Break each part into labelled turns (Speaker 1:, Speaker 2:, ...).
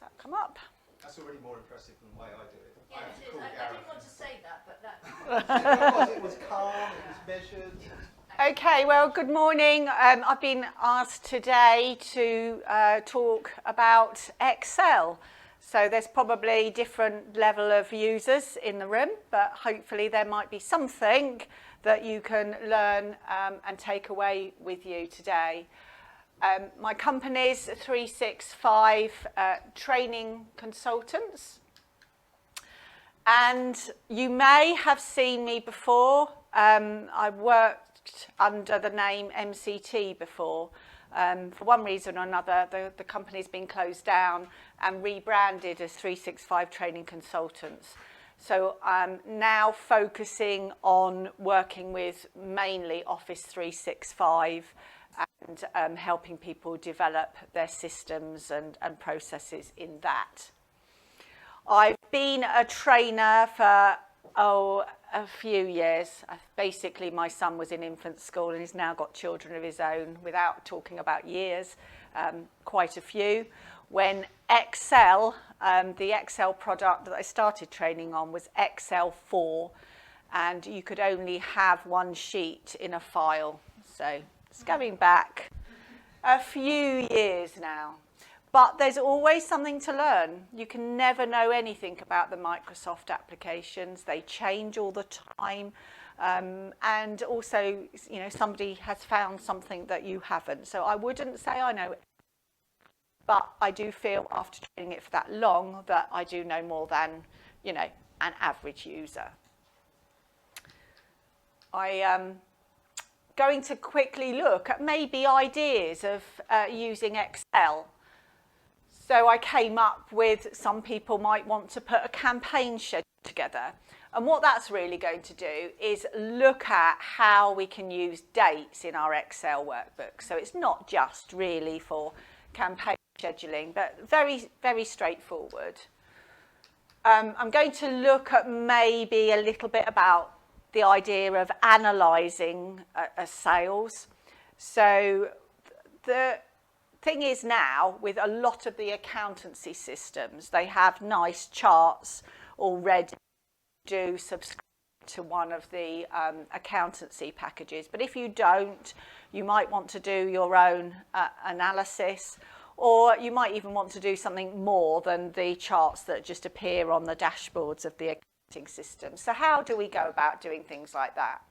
Speaker 1: that come up?
Speaker 2: That's already more impressive than the way I do it.
Speaker 3: Yeah, it is. I didn't want to say that, but
Speaker 2: It was calm, it was measured.
Speaker 1: Okay, well, good morning. I've been asked today to talk about Excel. So there's probably different level of users in the room, but hopefully there might be something that you can learn and take away with you today. My company's 365 Training Consultants. And you may have seen me before. I've worked under the name MCT before. For one reason or another, the company's been closed down and rebranded as 365 Training Consultants. So I'm now focusing on working with mainly Office 365 and helping people develop their systems and processes in that. I've been a trainer for, a few years. Basically, my son was in infant school and he's now got children of his own, without talking about years, quite a few. When Excel, the Excel product that I started training on was Excel 4, and you could only have one sheet in a file. So it's going back a few years now. But there's always something to learn. You can never know anything about the Microsoft applications. They change all the time. And also, you know, somebody has found something that you haven't. So I wouldn't say I know it. But I do feel after training it for that long that I do know more than, you know, an average user. I am going to quickly look at maybe ideas of using Excel. So I came up with, some people might want to put a campaign schedule together. And what that's really going to do is look at how we can use dates in our Excel workbook. So it's not just really for campaign scheduling, but very, very straightforward. I'm going to look at maybe a little bit about the idea of analysing a sales. So the thing is now, with a lot of the accountancy systems, they have nice charts already to subscribe to one of the accountancy packages. But if you don't, you might want to do your own analysis, or you might even want to do something more than the charts that just appear on the dashboards of the accounting system. So how do we go about doing things like that?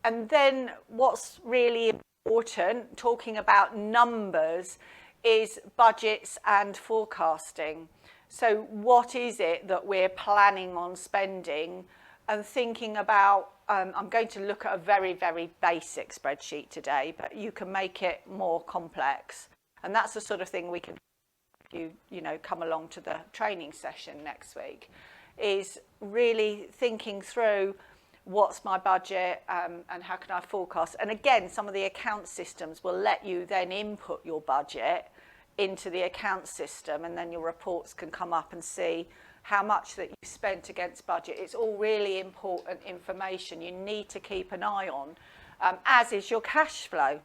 Speaker 1: And then what's really important, talking about numbers, is budgets and forecasting. So what is it that we're planning on spending, and thinking about, I'm going to look at a very, very basic spreadsheet today, but you can make it more complex. And that's the sort of thing we can, you know, come along to the training session next week, is really thinking through what's my budget and how can I forecast. And again, some of the account systems will let you then input your budget into the account system, and then your reports can come up and see how much that you've spent against budget. It's all really important information you need to keep an eye on, as is your cash flow.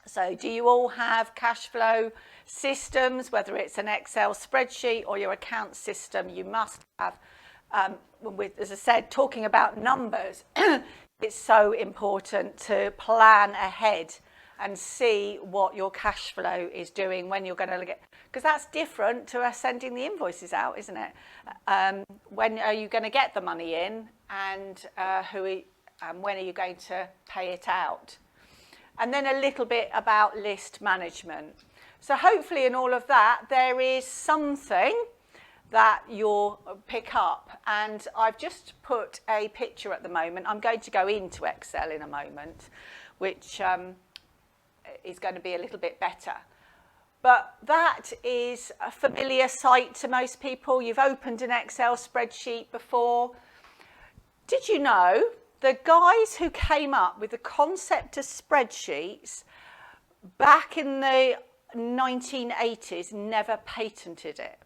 Speaker 1: So do you all have cash flow systems, whether it's an Excel spreadsheet or your account system? You must have. As I said, talking about numbers, it's so important to plan ahead and see what your cash flow is doing when you're going to get, because that's different to us sending the invoices out, isn't it? When are you going to get the money in, and when are you going to pay it out? And then a little bit about list management. So hopefully in all of that, there is something that you'll pick up. And I've just put a picture at the moment. I'm going to go into Excel in a moment, which is going to be a little bit better. But that is a familiar sight to most people. You've opened an Excel spreadsheet before. Did you know the guys who came up with the concept of spreadsheets back in the 1980s never patented it?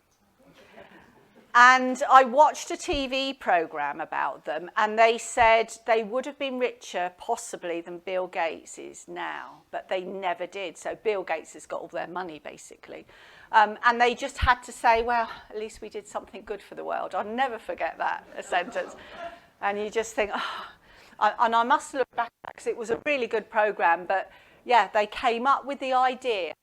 Speaker 1: And I watched a TV program about them, and they said they would have been richer possibly than Bill Gates is now, but they never did. So Bill Gates has got all their money, basically. And they just had to say, well, at least we did something good for the world. I'll never forget that sentence. And you just think, oh, and I must look back because it was a really good program. But yeah, they came up with the idea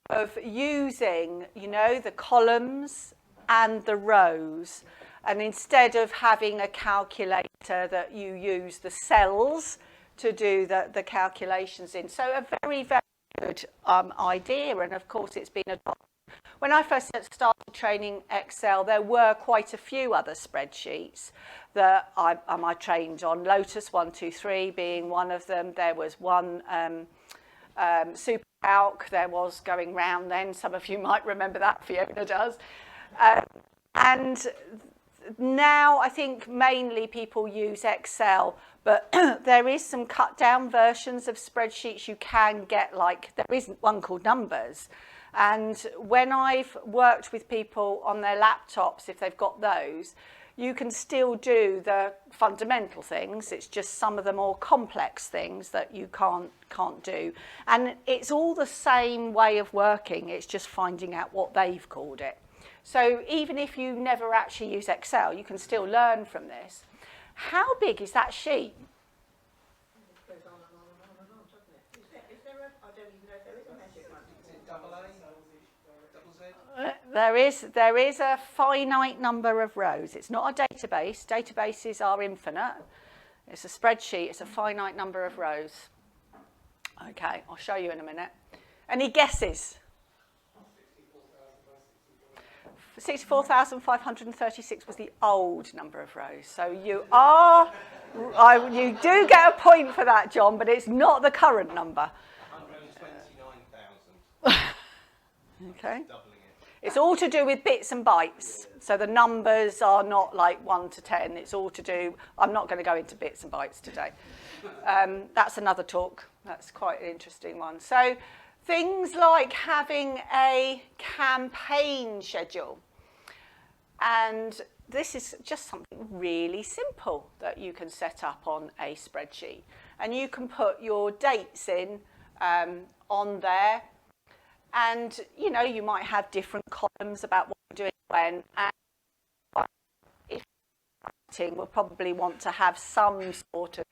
Speaker 1: of using, you know, the columns and the rows. And instead of having a calculator that you use the cells to do the calculations in. So a very, very good idea. And of course, it's been adopted. When I first started training Excel, there were quite a few other spreadsheets that I trained on. Lotus 123 being one of them. There was one Super Calc. There was going round then. Some of you might remember that. Fiona does. And now I think mainly people use Excel, but there is some cut down versions of spreadsheets you can get, like there isn't one called Numbers. And when I've worked with people on their laptops, if they've got those, you can still do the fundamental things. It's just some of the more complex things that you can't do. And it's all the same way of working. It's just finding out what they've called it. So even if you never actually use Excel, you can still learn from this. How big is that sheet?
Speaker 4: It goes on and on and on and on, doesn't it? Is there a, I don't even know if there is a magic one.
Speaker 2: Is it double A? Double Z?
Speaker 1: There is a finite number of rows. It's not a database. Databases are infinite. It's a spreadsheet. It's a finite number of rows. Okay, I'll show you in a minute. Any guesses? 64,536 was the old number of rows. So you do get a point for that, John, but it's not the current number.
Speaker 2: 129,000.
Speaker 1: Okay.
Speaker 2: Doubling it.
Speaker 1: It's all to do with bits and bytes. So the numbers are not like 1 to 10. It's all to do, I'm not going to go into bits and bytes today. That's another talk. That's quite an interesting one. So things like having a campaign schedule. And this is just something really simple that you can set up on a spreadsheet. And you can put your dates in on there. And, you know, you might have different columns about what you're doing when. And if you're we'll probably want to have some sort of,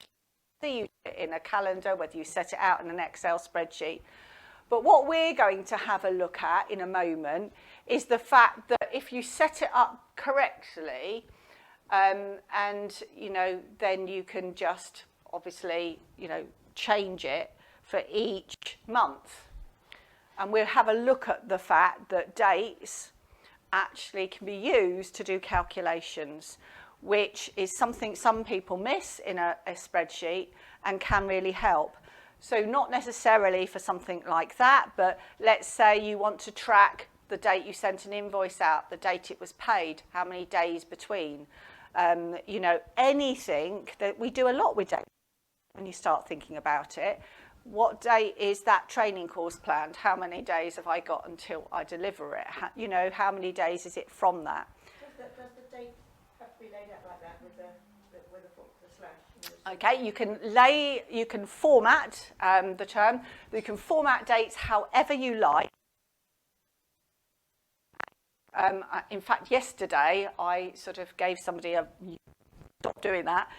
Speaker 1: whether you do it in a calendar, whether you set it out in an Excel spreadsheet. But what we're going to have a look at in a moment is the fact that if you set it up correctly, and, you know, then you can just obviously, you know, change it for each month. And we'll have a look at the fact that dates actually can be used to do calculations, which is something some people miss in a spreadsheet and can really help. So not necessarily for something like that, but let's say you want to track the date you sent an invoice out, the date it was paid, how many days between. You know, anything that we do a lot with data when you start thinking about it. What date is that training course planned? How many days have I got until I deliver it? You know, how many days is it from that?
Speaker 4: Does the date have to be laid out like that with the slash?
Speaker 1: Okay, you can format the term. You can format dates however you like. In fact, yesterday I sort of gave somebody a stop doing that.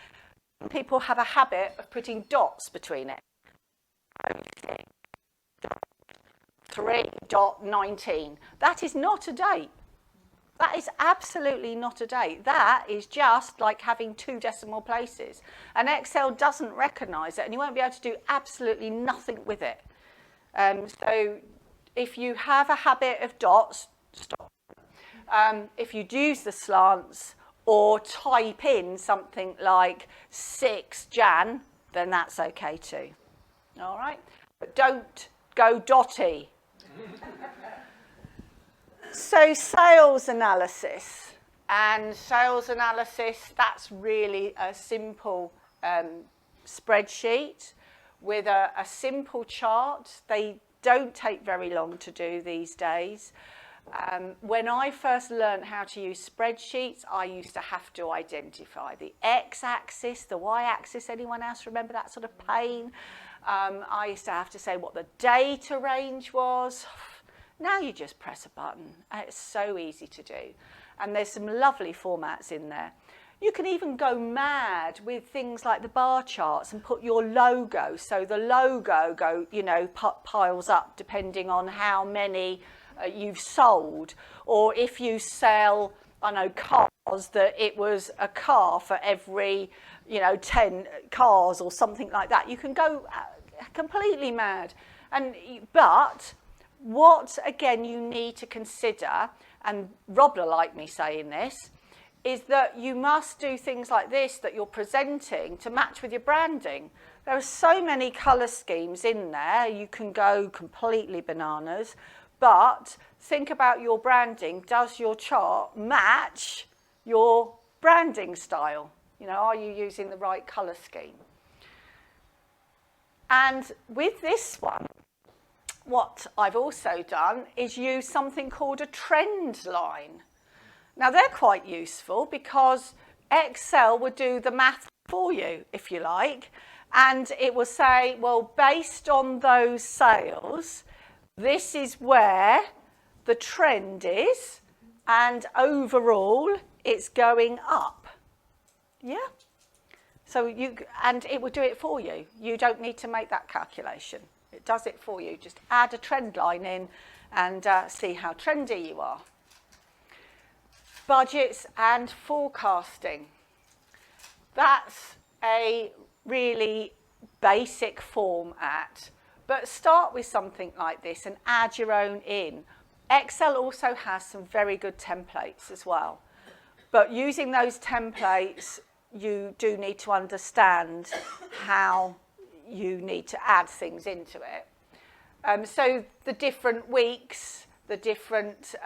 Speaker 1: People have a habit of putting dots between it. 3.19. That is not a date. That is absolutely not a date. That is just like having two decimal places. And Excel doesn't recognise it, and you won't be able to do absolutely nothing with it. So if you have a habit of dots, stop. If you use the slants or type in something like 6 Jan, then that's okay too. All right? But don't go dotty. So sales analysis. And sales analysis, that's really a simple spreadsheet with a simple chart. They don't take very long to do these days. When I first learned how to use spreadsheets, I used to have to identify the x-axis, the y-axis. Anyone else remember that sort of pain? I used to have to say what the data range was. Now you just press a button. It's so easy to do. And there's some lovely formats in there. You can even go mad with things like the bar charts and put your logo. So the logo piles up depending on how many you've sold. Or if you sell, cars, that it was a car for every, 10 cars or something like that. You can go completely mad. But what, again, you need to consider, and Rob will like me saying this, is that you must do things like this that you're presenting to match with your branding. There are so many colour schemes in there, you can go completely bananas, but think about your branding. Does your chart match your branding style? Are you using the right colour scheme? And with this one, what I've also done is use something called a trend line. Now, they're quite useful because Excel would do the math for you, if you like, and it will say, well, based on those sales, this is where the trend is, and overall, it's going up. Yeah? So and it will do it for you. You don't need to make that calculation. It does it for you. Just add a trend line in and see how trendy you are. Budgets and forecasting. That's a really basic format, but start with something like this and add your own in. Excel also has some very good templates as well, but using those templates, you do need to understand how you need to add things into it. So the different weeks, the different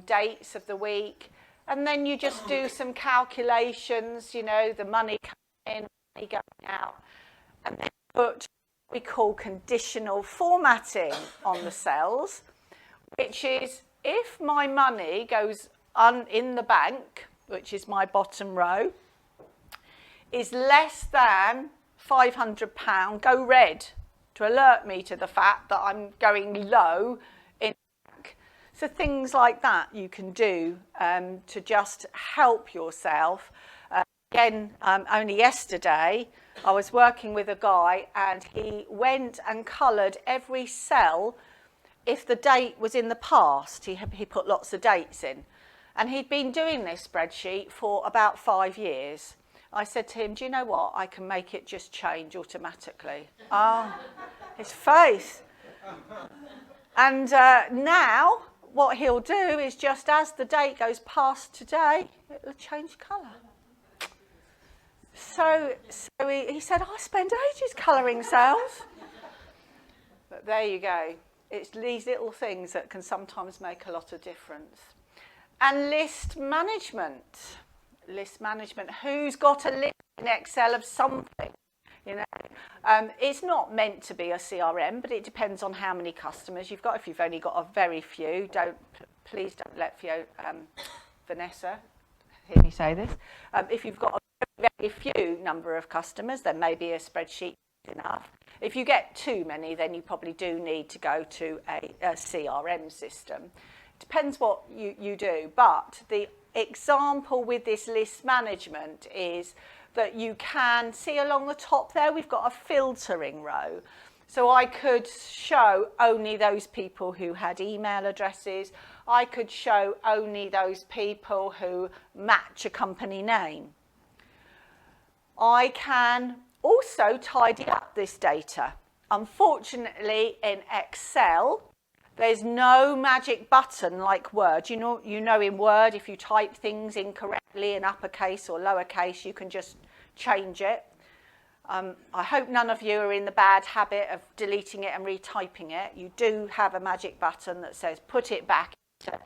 Speaker 1: dates of the week, and then you just do some calculations, the money coming in, money going out, and then put what we call conditional formatting on the cells, which is if my money goes in the bank, which is my bottom row, is less than £500, go red to alert me to the fact that I'm going low in the bank. So things like that you can do to just help yourself. Again, only yesterday, I was working with a guy and he went and coloured every cell if the date was in the past. He put lots of dates in. And he'd been doing this spreadsheet for about 5 years. I said to him, do you know what? I can make it just change automatically. His face. And now what he'll do is just as the date goes past today, it'll change colour. So he said, I spend ages colouring cells. But there you go. It's these little things that can sometimes make a lot of difference. And list management. List management. Who's got a list in Excel of something? It's not meant to be a CRM, but it depends on how many customers you've got. If you've only got a very few, please don't let Vanessa hear me say this. If you've got a very few number of customers, then maybe a spreadsheet is enough. If you get too many, then you probably do need to go to a CRM system. Depends what you do, but the example with this list management is that you can see along the top there, we've got a filtering row. So I could show only those people who had email addresses. I could show only those people who match a company name. I can also tidy up this data. Unfortunately, in Excel, there's no magic button like Word. You know in Word, if you type things incorrectly in uppercase or lowercase, you can just change it. I hope none of you are in the bad habit of deleting it and retyping it. You do have a magic button that says put it back into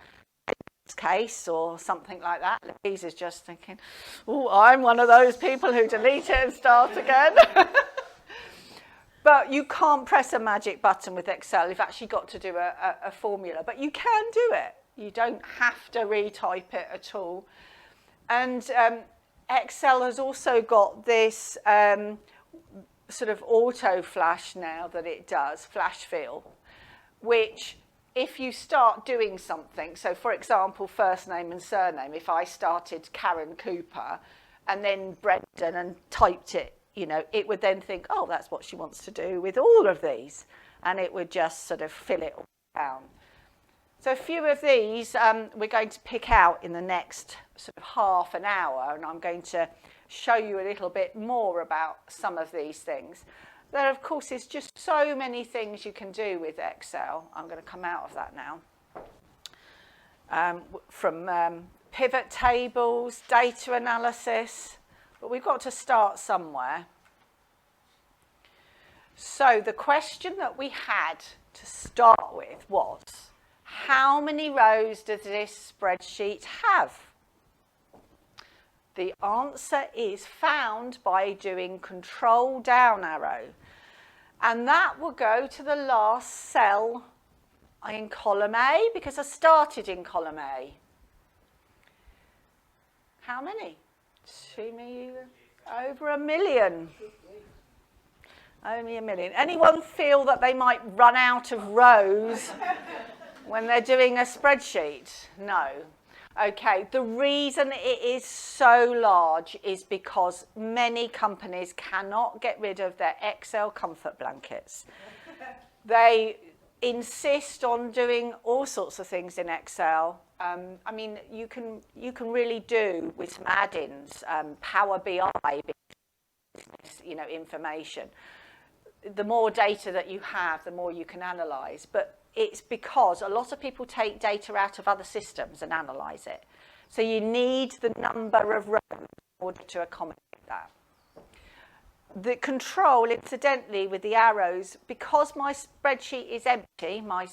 Speaker 1: case or something like that. Louise is just thinking, oh, I'm one of those people who delete it and start again. But you can't press a magic button with Excel. You've actually got to do a formula. But you can do it. You don't have to retype it at all. And Excel has also got this sort of auto flash now that it does, flash fill, which if you start doing something, so for example, first name and surname, if I started Karen Cooper and then Brendan and typed it, you know, it would then think, oh, that's what she wants to do with all of these. And it would just sort of fill it all down. So a few of these we're going to pick out in the next sort of half an hour, and I'm going to show you a little bit more about some of these things. There, of course, is just so many things you can do with Excel. I'm going to come out of that now. From pivot tables, data analysis, but we've got to start somewhere. So the question that we had to start with was, how many rows does this spreadsheet have? The answer is found by doing control down arrow. And that will go to the last cell in column A, because I started in column A. How many? Over 1 million. Only 1 million. Anyone feel that they might run out of rows when they're doing a spreadsheet? No. Okay, the reason it is so large is because many companies cannot get rid of their Excel comfort blankets. They insist on doing all sorts of things in Excel. I mean, you can really do with some add-ins, Power BI, you know, information. The more data that you have, the more you can analyze. But it's because a lot of people take data out of other systems and analyze it. So you need the number of rows in order to accommodate that. The control, incidentally, with the arrows, because my spreadsheet is empty, my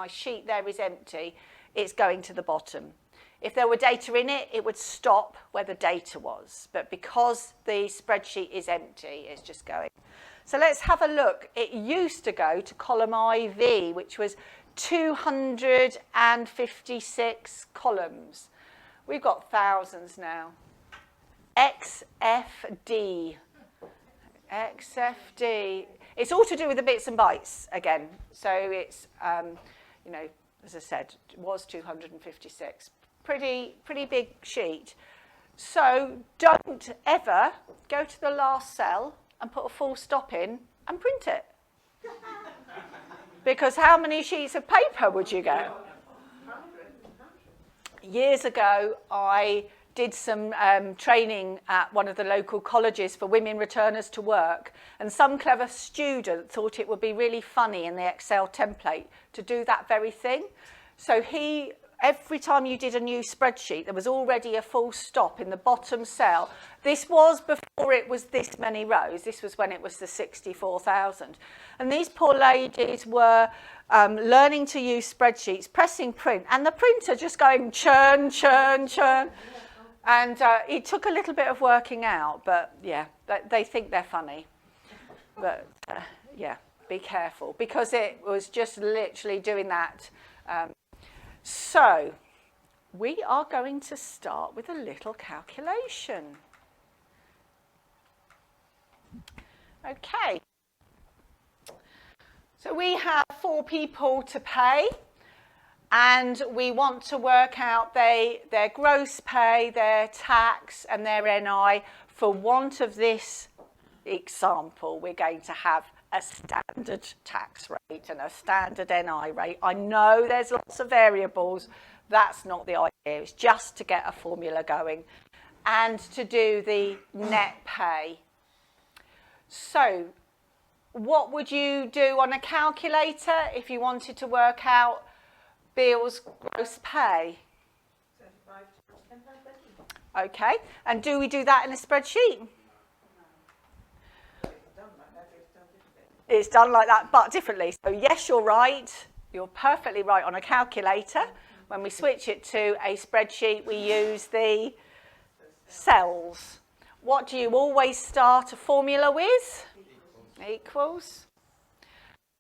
Speaker 1: sheet there is empty, it's going to the bottom. If there were data in it, it would stop where the data was. But because the spreadsheet is empty, it's just going. So let's have a look. It used to go to column IV, which was 256 columns. We've got thousands now. XFD. XFD. It's all to do with the bits and bytes again. So it's, you know, as I said, it was 256. Pretty big sheet. So don't ever go to the last cell and put a full stop in and print it. Because how many sheets of paper would you get? Years ago, I did some training at one of the local colleges for women returners to work, and some clever student thought it would be really funny in the Excel template to do that very thing. So every time you did a new spreadsheet, there was already a full stop in the bottom cell. This was before it was this many rows. This was when it was the 64,000. And these poor ladies were learning to use spreadsheets, pressing print, and the printer just going churn, churn, churn. And it took a little bit of working out, but yeah, they think they're funny. But yeah, be careful, because it was just literally doing that. So, we are going to start with a little calculation. Okay. So we have 4 people to pay, and we want to work out their gross pay, their tax, and their NI. For want of this example, we're going to have a standard tax rate and a standard NI rate. I know there's lots of variables. That's not the idea. It's just to get a formula going and to do the net pay. So what would you do on a calculator if you wanted to work out Bill's gross pay?
Speaker 4: 35 to 10 pounds.
Speaker 1: Okay. And do we do that in a spreadsheet? It's done like that, but differently. So yes, you're right. You're perfectly right on a calculator. When we switch it to a spreadsheet, we use the cells. What do you always start a formula with? Equals.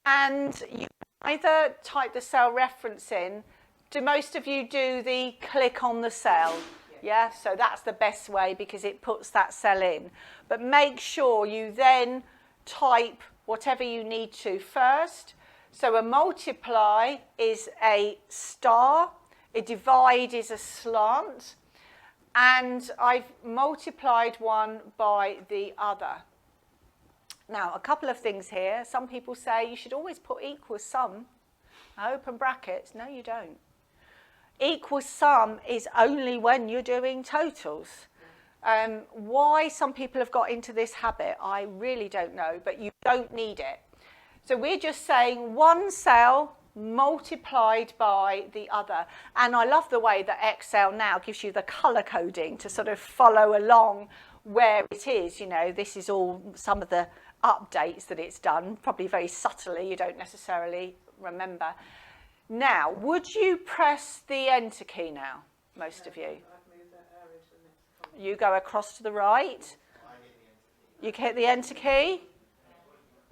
Speaker 1: And you either type the cell reference in Do most of you do the click on the cell? Yeah, so that's the best way because it puts that cell in. But make sure you then type whatever you need to first. So a multiply is a star, a divide is a slant, and I've multiplied one by the other. Now, a couple of things here. Some people say you should always put equals sum, open brackets. No, you don't. Equals sum is only when you're doing totals. Why some people have got into this habit, I really don't know, but you don't need it. So we're just saying one cell multiplied by the other. And I love the way that Excel now gives you the colour coding to sort of follow along where it is. You know, this is all some of the updates that it's done, probably very subtly, you don't necessarily remember. Now, would you press the enter key now, most of you? You go across to the right. You hit the enter key.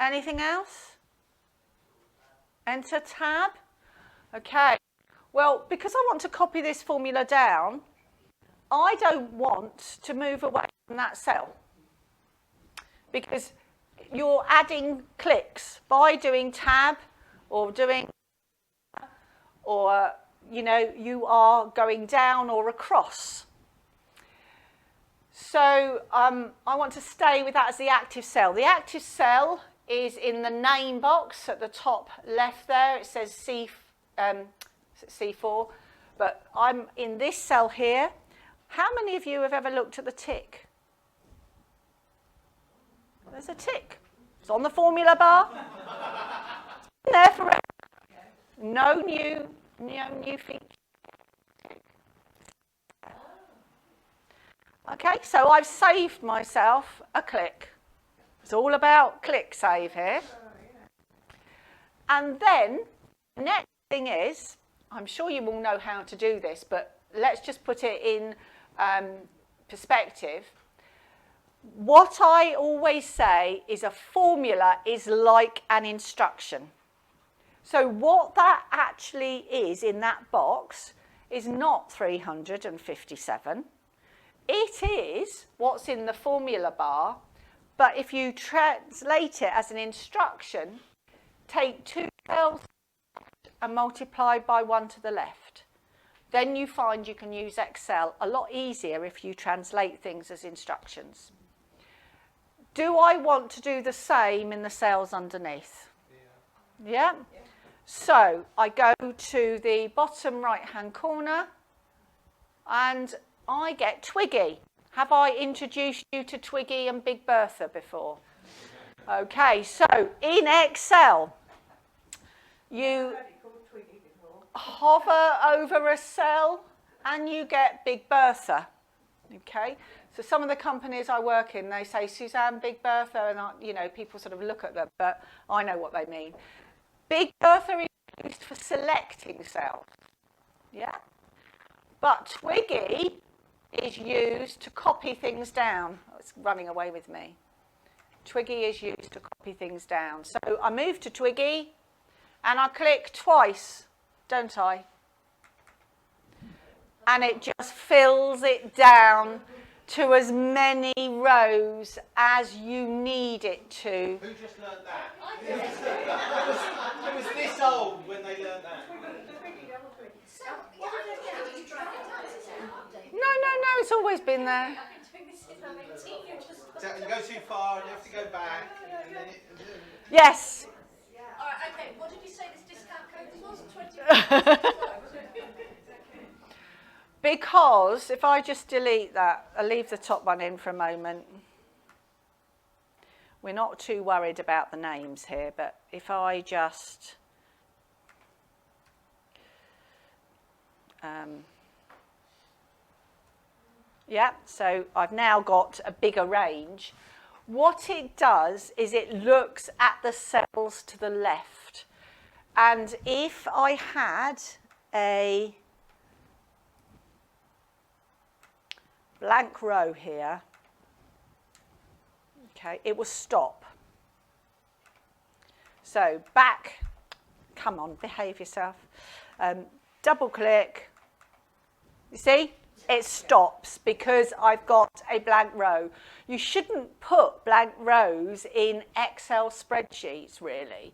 Speaker 1: Anything else? Enter tab. Okay. Well, because I want to copy this formula down, I don't want to move away from that cell. Because you're adding clicks by doing tab or doing, or, you know, you are going down or across. So I want to stay with that as the active cell. The active cell is in the name box at the top left there. It says C4, but I'm in this cell here. How many of you have ever looked at the tick? There's a tick. It's on the formula bar. It's been there forever. No new feature. Okay, so I've saved myself a click. It's all about click save here. And then the next thing is, I'm sure you all know how to do this, but let's just put it in perspective. What I always say is a formula is like an instruction. So what that actually is in that box is not 357. It is what's in the formula bar, but if you translate it as an instruction, take 2 cells and multiply by 1 to the left. Then you find you can use Excel a lot easier if you translate things as instructions. Do I want to do the same in the cells underneath? Yeah? So I go to the bottom right-hand corner and I get Twiggy. Have I introduced you to Twiggy and Big Bertha before? Okay, so in Excel, you hover over a cell and you get Big Bertha. Okay, so some of the companies I work in, they say Suzanne, Big Bertha, and you know, people sort of look at them, but I know what they mean. Big Bertha is used for selecting cells. Yeah, but Twiggy is used to copy things down. Oh, it's running away with me. Twiggy is used to copy things down. So I move to Twiggy and I click twice, don't I? And it just fills it down to as many rows as you need it to.
Speaker 2: Who just learnt that? It was this old when they learnt that.
Speaker 1: No, it's always been there.
Speaker 2: You go too far and you have to go back.
Speaker 1: Yes.
Speaker 3: All right, okay. What did you say this discount code was? 20%?
Speaker 1: Because if I just delete that, I'll leave the top one in for a moment. We're not too worried about the names here, but if I just yeah, so I've now got a bigger range. What it does is it looks at the cells to the left. And if I had a blank row here, okay, it will stop. So back, come on, behave yourself. double click. You see? It stops because I've got a blank row. You shouldn't put blank rows in Excel spreadsheets, really.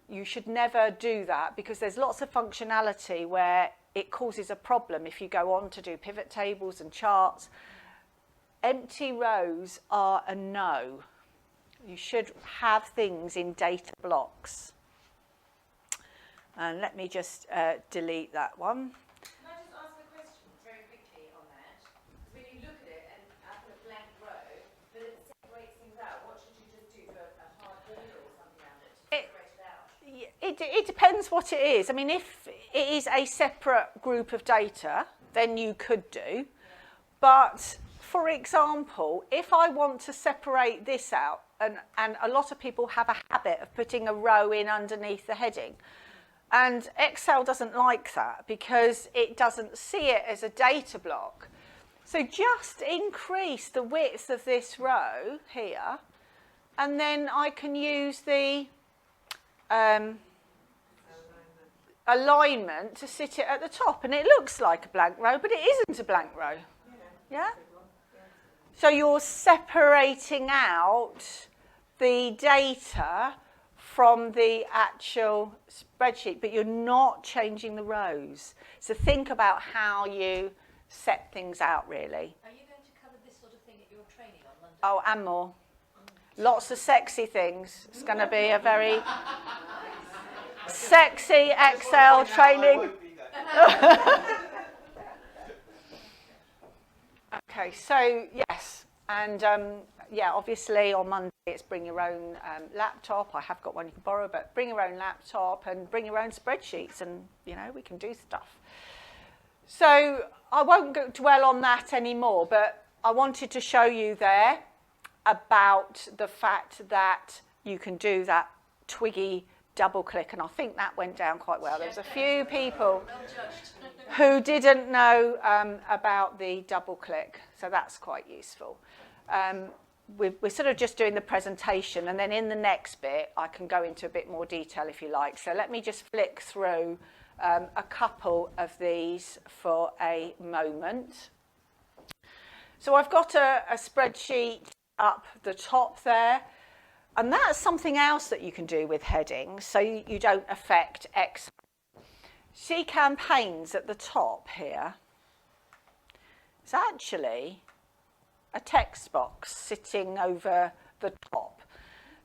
Speaker 1: You should never do that because there's lots of functionality where it causes a problem if you go on to do pivot tables and charts. Empty rows are a no. You should have things in data blocks. And let me just delete that one.
Speaker 3: Can I just ask a question very quickly on that? Because when you look at it and I put a blank row, but it separates things out, what should you just do? Do a hard border or something around it to separate it out?
Speaker 1: It depends what it is. I mean, if it is a separate group of data, then you could do. But, for example, if I want to separate this out, and a lot of people have a habit of putting a row in underneath the heading, and Excel doesn't like that because it doesn't see it as a data block. So just increase the width of this row here, and then I can use the alignment to sit it at the top, and it looks like a blank row, but it isn't a blank row. Yeah? So you're separating out the data from the actual spreadsheet, but you're not changing the rows. So think about how you set things out, really.
Speaker 3: Are you going to cover this sort of thing at your training on Monday?
Speaker 1: Oh, and more. Lots of sexy things. It's going to be a very sexy Excel training. Okay, so yes, and yeah, obviously on Monday it's bring your own laptop. I have got one you can borrow, but bring your own laptop and bring your own spreadsheets, and you know we can do stuff. So I won't dwell on that anymore, but I wanted to show you there about the fact that you can do that Twiggy double click, and I think that went down quite well. There was a few people who didn't know about the double click, so that's quite useful. We're sort of just doing the presentation, and then in the next bit I can go into a bit more detail if you like. So let me just flick through a couple of these for a moment. So I've got a spreadsheet up the top there, and that's something else that you can do with headings so you don't affect Excel. See campaigns at the top here? It's actually a text box sitting over the top.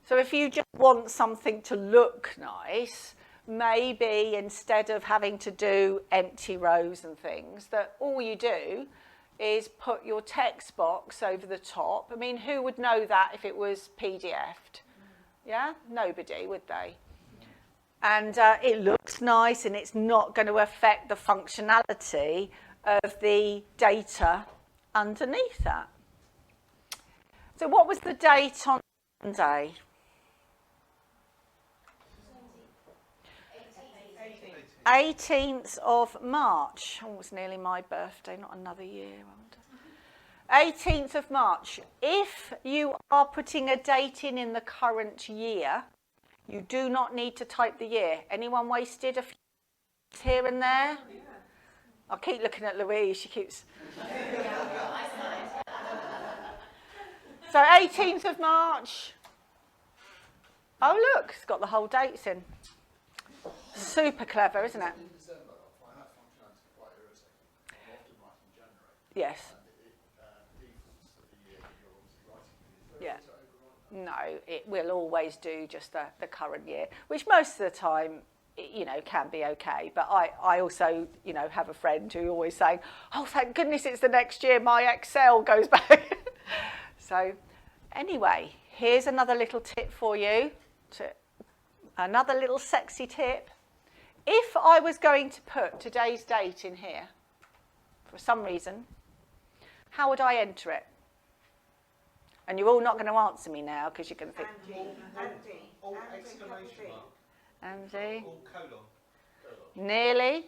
Speaker 1: So if you just want something to look nice, maybe instead of having to do empty rows and things, that all you do is put your text box over the top. I mean, who would know that if it was PDF'd? Yeah? Nobody, would they? And it looks nice, and it's not going to affect the functionality of the data underneath that. So what was the date on Monday? 18th of March. Oh, it's nearly my birthday, not another year. 18th of March. If you are putting a date in the current year, you do not need to type the year. Anyone wasted a few here and there? I'll keep looking at Louise. She keeps... So 18th of March. Oh, look, it's got the whole dates in. Super clever, isn't it? Yes. Yeah. No, it will always do just the current year, which most of the time, you know, can be okay. But I also, you know, have a friend who always saying, oh, thank goodness it's the next year, my Excel goes back. So anyway, here's another little tip for you, another little sexy tip. If I was going to put today's date in here, for some reason, how would I enter it? And you're all not going to answer me now because you're going to think...
Speaker 2: All exclamation mark.
Speaker 1: Andy?
Speaker 2: All colon.
Speaker 1: Nearly?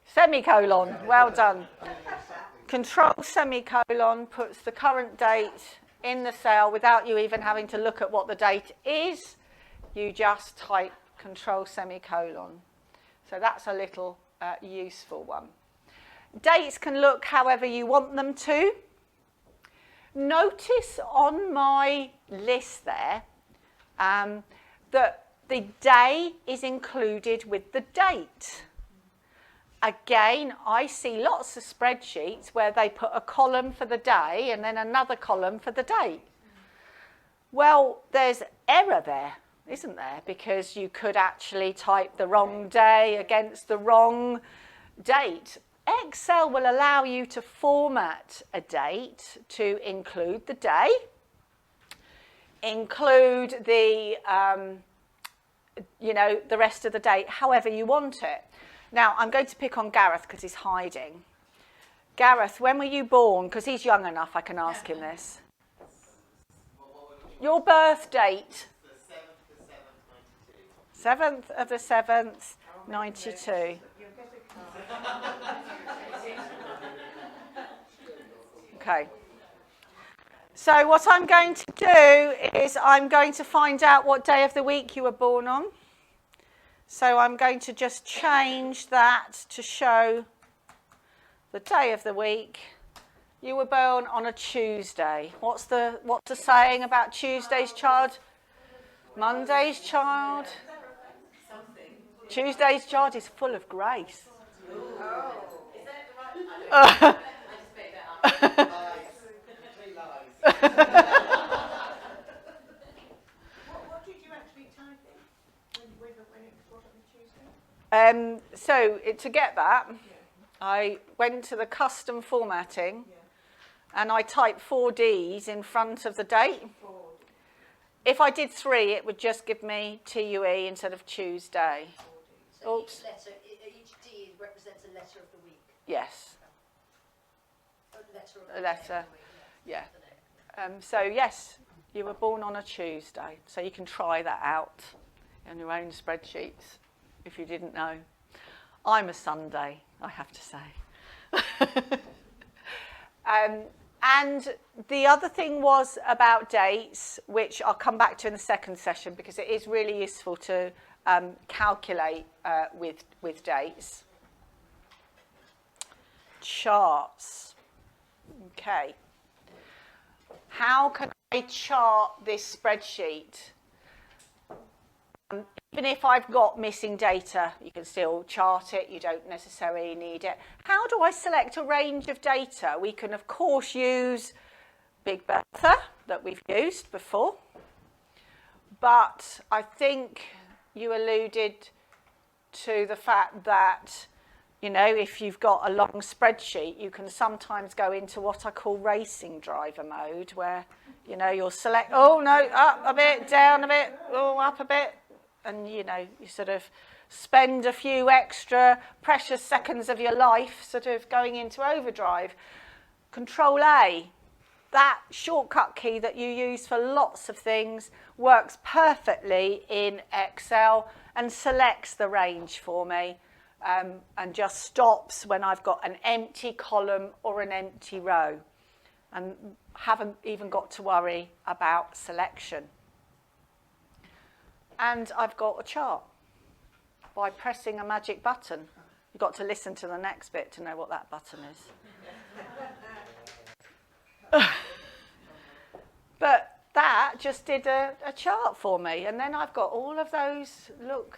Speaker 1: Semicolon. Well done. Control semicolon puts the current date in the cell without you even having to look at what the date is. You just type control semicolon. So that's a little useful one. Dates can look however you want them to. Notice on my list there that the day is included with the date. Again, I see lots of spreadsheets where they put a column for the day and then another column for the date. Well, there's error there, isn't there? Because you could actually type the wrong day against the wrong date. Excel will allow you to format a date to include the day, include the, the rest of the date, however you want it. Now, I'm going to pick on Gareth because he's hiding. Gareth, when were you born? Because he's young enough, I can ask him this. Your birth date? The 7th of the 7th, 92. Okay. So what I'm going to do is I'm going to find out what day of the week you were born on. So I'm going to just change that to show the day of the week. You were born on a Tuesday. What's the saying about Tuesday's child? Monday's child? Tuesday's child is full of grace.
Speaker 3: Oh, is that the right? I just made that up.
Speaker 4: What did you actually type in when it was on Tuesday?
Speaker 1: So to get that, I went to the custom formatting and I typed 4 Ds in front of the date. If I did 3, it would just give me TUE instead of Tuesday.
Speaker 3: So
Speaker 1: Oops.
Speaker 3: each D represents a letter of the week.
Speaker 1: Yes.
Speaker 3: A letter.
Speaker 1: Yeah. So yes, you were born on a Tuesday. So you can try that out in your own spreadsheets if you didn't know. I'm a Sunday, I have to say. And the other thing was about dates, which I'll come back to in the second session because it is really useful to calculate with dates. Charts. Okay. How can I chart this spreadsheet? Even if I've got missing data, you can still chart it. You don't necessarily need it. How do I select a range of data? We can, of course, use Big Bertha that we've used before. But I think you alluded to the fact that, if you've got a long spreadsheet, you can sometimes go into what I call racing driver mode, where, you'll select, oh, no, up a bit, down a bit, oh, up a bit. And, you sort of spend a few extra precious seconds of your life sort of going into overdrive. Control A, that shortcut key that you use for lots of things, works perfectly in Excel and selects the range for me and just stops when I've got an empty column or an empty row and haven't even got to worry about selection. And I've got a chart by pressing a magic button. You've got to listen to the next bit to know what that button is. But that just did a chart for me. And then I've got all of those,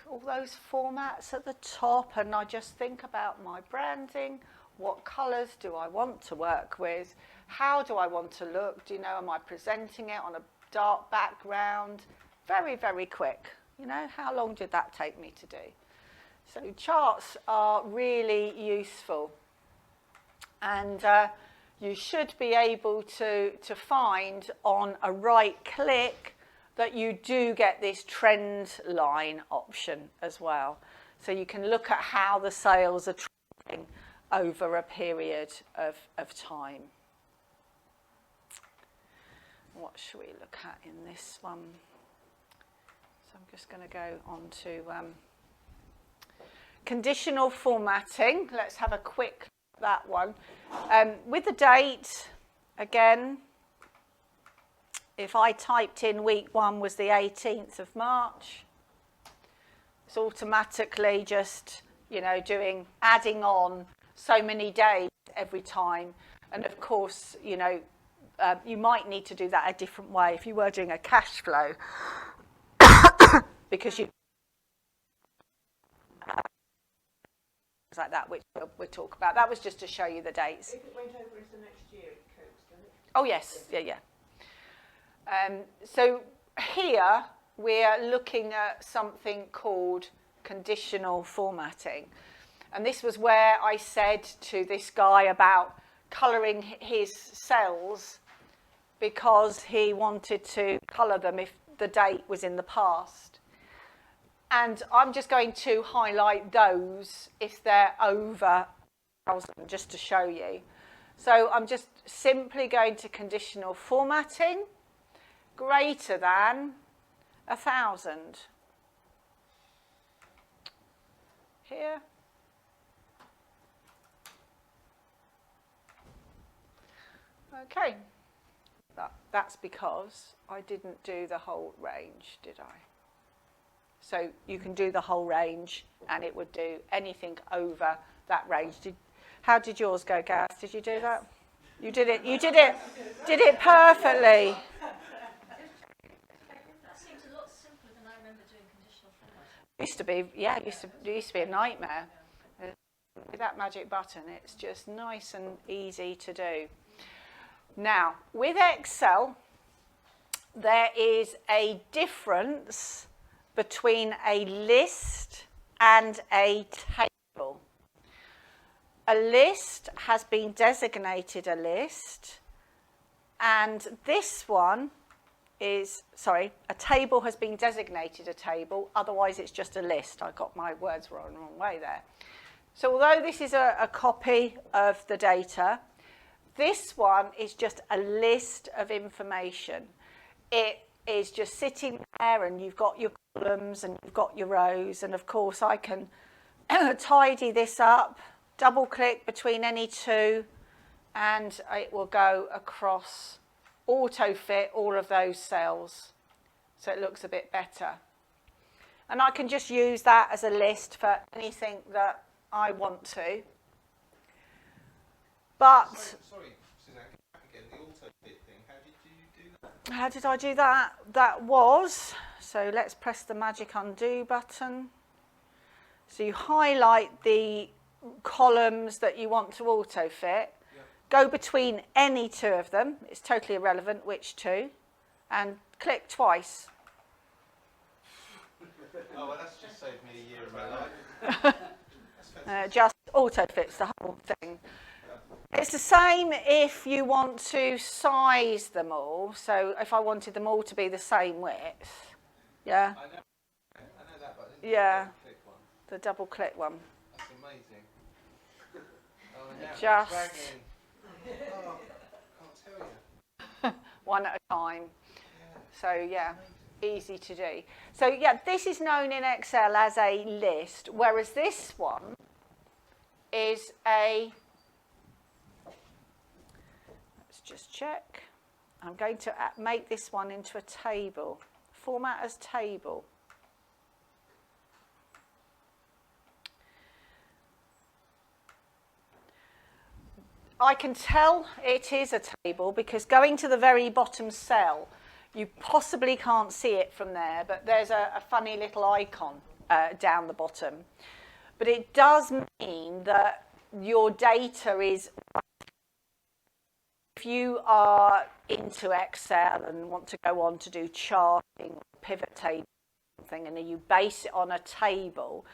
Speaker 1: all those formats at the top. And I just think about my branding. What colours do I want to work with? How do I want to look? Am I presenting it on a dark background? Very, very quick. How long did that take me to do? So charts are really useful. And you should be able to find on a right click that you do get this trend line option as well. So you can look at how the sales are trending over a period of time. What should we look at in this one? So I'm just going to go on to conditional formatting. Let's have a quick look at that one. With the date, again, if I typed in week 1 was the 18th of March, it's automatically just, you know, adding on so many days every time. And of course, you know, you might need to do that a different way if you were doing a cash flow, because you like that, which we'll talk about. That was just to show you the dates.
Speaker 4: If it went over into the next year, it counts, doesn't it?
Speaker 1: Oh yes, yeah. So here we're looking at something called conditional formatting. And this was where I said to this guy about colouring his cells because he wanted to colour them if the date was in the past. And I'm just going to highlight those if they're over 1,000, just to show you. So I'm just simply going to conditional formatting, greater than 1,000. Here. Okay. That's because I didn't do the whole range, did I? So you can do the whole range and it would do anything over that range. How did yours go, Gareth? Did you do that? You did it perfectly.
Speaker 5: That seems a lot simpler than I remember doing conditional formatting.
Speaker 1: Used to be, yeah, it used to be a nightmare. With that magic button, it's just nice and easy to do. Now, with Excel, there is a difference between a list and a table. A list has been designated a list, and this one is, sorry, a table has been designated a table, otherwise it's just a list. I got my words wrong the wrong way there. So although this is a copy of the data, this one is just a list of information. It is just sitting there and you've got your columns and you've got your rows, and of course I can tidy this up, double click between any two, and it will go across, auto fit all of those cells so it looks a bit better. And I can just use that as a list for anything that I want to. But
Speaker 2: Sorry, Suzanne, back again, the auto-fit thing, how did you do that?
Speaker 1: how did I do that? That was, so let's press the magic undo button. So you highlight the columns that you want to auto-fit, go between any two of them, it's totally irrelevant which two, and click twice.
Speaker 2: Oh, well, that's just saved me a year of my life.
Speaker 1: Just auto-fits the whole thing. It's the same if you want to size them all. So if I wanted them all to be the same width, yeah?
Speaker 2: I know that, but I didn't
Speaker 1: Yeah.
Speaker 2: click one.
Speaker 1: The double click one.
Speaker 2: That's amazing. Oh, and now it's
Speaker 1: Just-
Speaker 2: dragging. Oh, can't tell you.
Speaker 1: One at a time.
Speaker 2: Yeah.
Speaker 1: So yeah, easy to do. So yeah, this is known in Excel as a list, whereas this one is a, let's just check. I'm going to make this one into a table. Format as table. I can tell it is a table because going to the very bottom cell, you possibly can't see it from there, but there's a funny little icon down the bottom. But it does mean that your data is, if you are into Excel and want to go on to do charting, pivot table, something, and you base it on a table,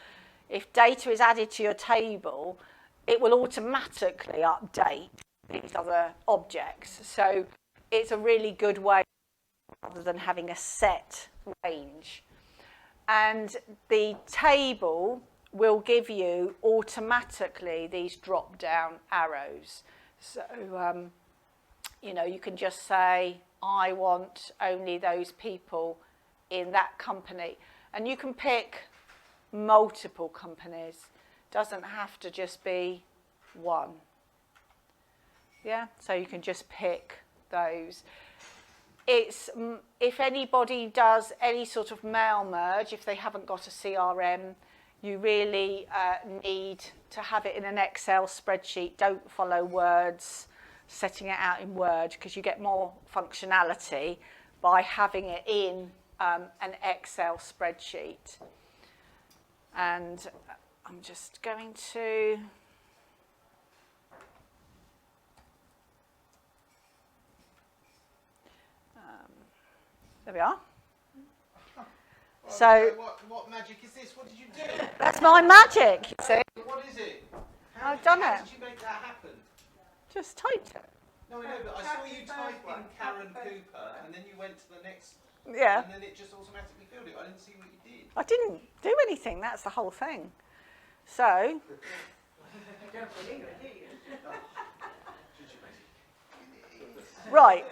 Speaker 1: if data is added to your table, it will automatically update these other objects. So it's a really good way rather than having a set range. And the table will give you automatically these drop-down arrows. So, you know, you can just say, I want only those people in that company. And you can pick multiple companies. Doesn't have to just be one. Yeah, so you can just pick those. It's, if anybody does any sort of mail merge, if they haven't got a CRM, you really need to have it in an Excel spreadsheet. Don't follow words, setting it out in Word, because you get more functionality by having it in an Excel spreadsheet. And I'm just going to... there we are. So
Speaker 2: what magic is this? What did you do?
Speaker 1: that's my magic, you see.
Speaker 2: What is it?
Speaker 1: I've done
Speaker 2: How
Speaker 1: it.
Speaker 2: did you make that happen?
Speaker 1: Just typed it.
Speaker 2: No, I know, but I saw you type in Karen Cooper, and then you went to the next,
Speaker 1: Yeah.
Speaker 2: and then it just automatically filled it. I didn't see what you did.
Speaker 1: I didn't do anything. That's the whole thing. So,
Speaker 4: You don't believe it, do you?
Speaker 1: right.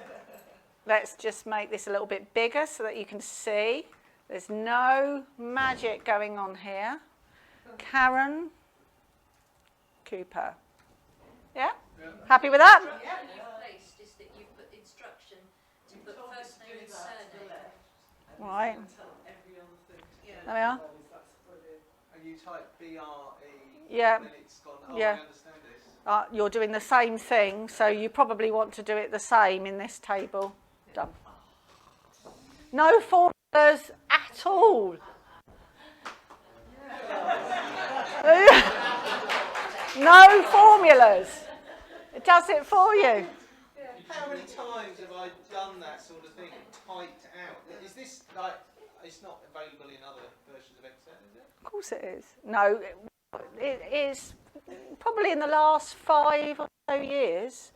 Speaker 1: Let's just make this a little bit bigger so that you can see. There's no magic going on here. Karen Cooper. Yeah? Happy with that?
Speaker 5: What you've placed is that you've put instruction to put first name and surname.
Speaker 1: Right. There we are.
Speaker 2: And you type BRE,
Speaker 1: Yeah.
Speaker 2: and then it's gone, oh,
Speaker 1: Yeah.
Speaker 2: I understand this.
Speaker 1: You're doing the same thing, so you probably want to do it the same in this table. Done. No formulas at all. No formulas. It does it for you.
Speaker 2: How many times have I done that sort of thing, typed out? Is this like, it's not available in other versions of Excel, is it?
Speaker 1: Of course it is. No, it is probably in the last 5 or so years.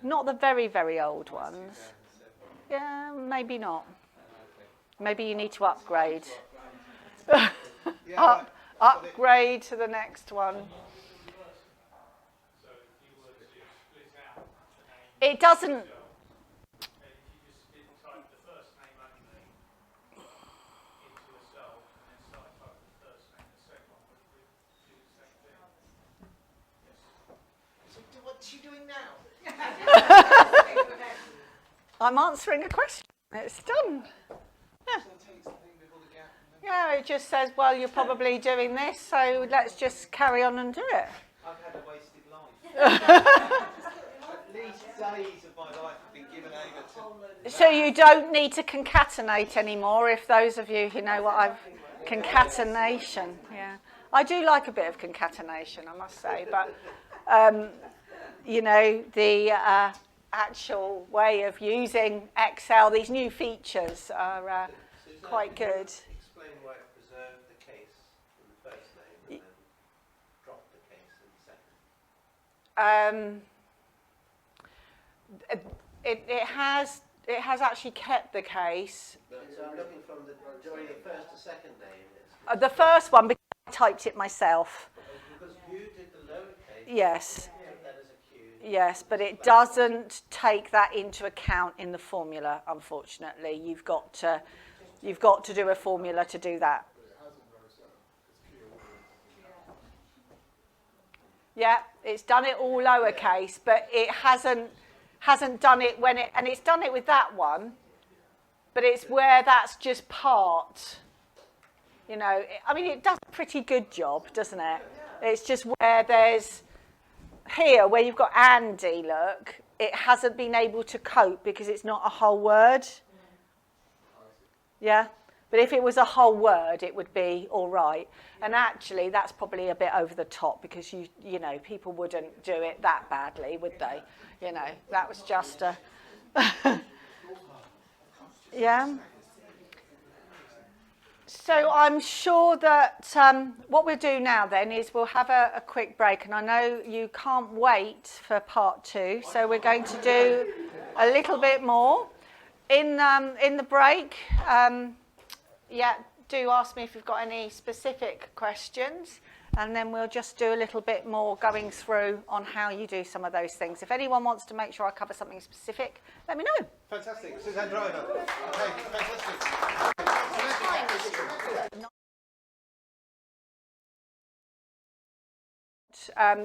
Speaker 1: Not the very, very old ones. Yeah, maybe not. Maybe you need to upgrade.
Speaker 2: Yeah, right.
Speaker 1: Upgrade to the next one. It doesn't.
Speaker 2: So what's she doing now?
Speaker 1: I'm answering a question. It's done.
Speaker 2: So it takes the thing before the gap. And then
Speaker 1: Yeah, it just says, well, you're probably doing this, so let's just carry on and do it.
Speaker 2: I've had a wasted life. At least days of my life have been given over to...
Speaker 1: So you don't need to concatenate anymore, if those of you who know what I've... Concatenation, yeah. I do like a bit of concatenation, I must say, but, you know, the actual way of using Excel, these new features are quite good.
Speaker 6: Explain why it preserved the case in the first name and then dropped the case in the second.
Speaker 1: It has actually kept the case.
Speaker 6: So I'm looking from the joining the first to second name. It's
Speaker 1: The first one, because I typed it myself.
Speaker 6: because you did the lowercase.
Speaker 1: Yes.
Speaker 6: You took that as a Q.
Speaker 1: Yes, but it doesn't take that into account in the formula, unfortunately. You've got to do a formula to do that. Yeah, it's done it all lowercase, but it hasn't done it when it, and it's done it with that one, but it's where that's just part. You know, I mean, it does a pretty good job, doesn't it? It's just where there's, here, where you've got Andy, look, it hasn't been able to cope because it's not a whole word. Yeah? But if it was a whole word, it would be all right. And actually, that's probably a bit over the top because, you know, people wouldn't do it that badly, would they? You know, that was just a... Yeah? So I'm sure that what we'll do now then is we'll have a quick break, and I know you can't wait for part 2, so we're going to do a little bit more. In the break, yeah, do ask me if you've got any specific questions, and then we'll just do a little bit more going through on how you do some of those things. If anyone wants to make sure I cover something specific, let me know.
Speaker 2: Fantastic. Suzanne Driver. Okay, fantastic.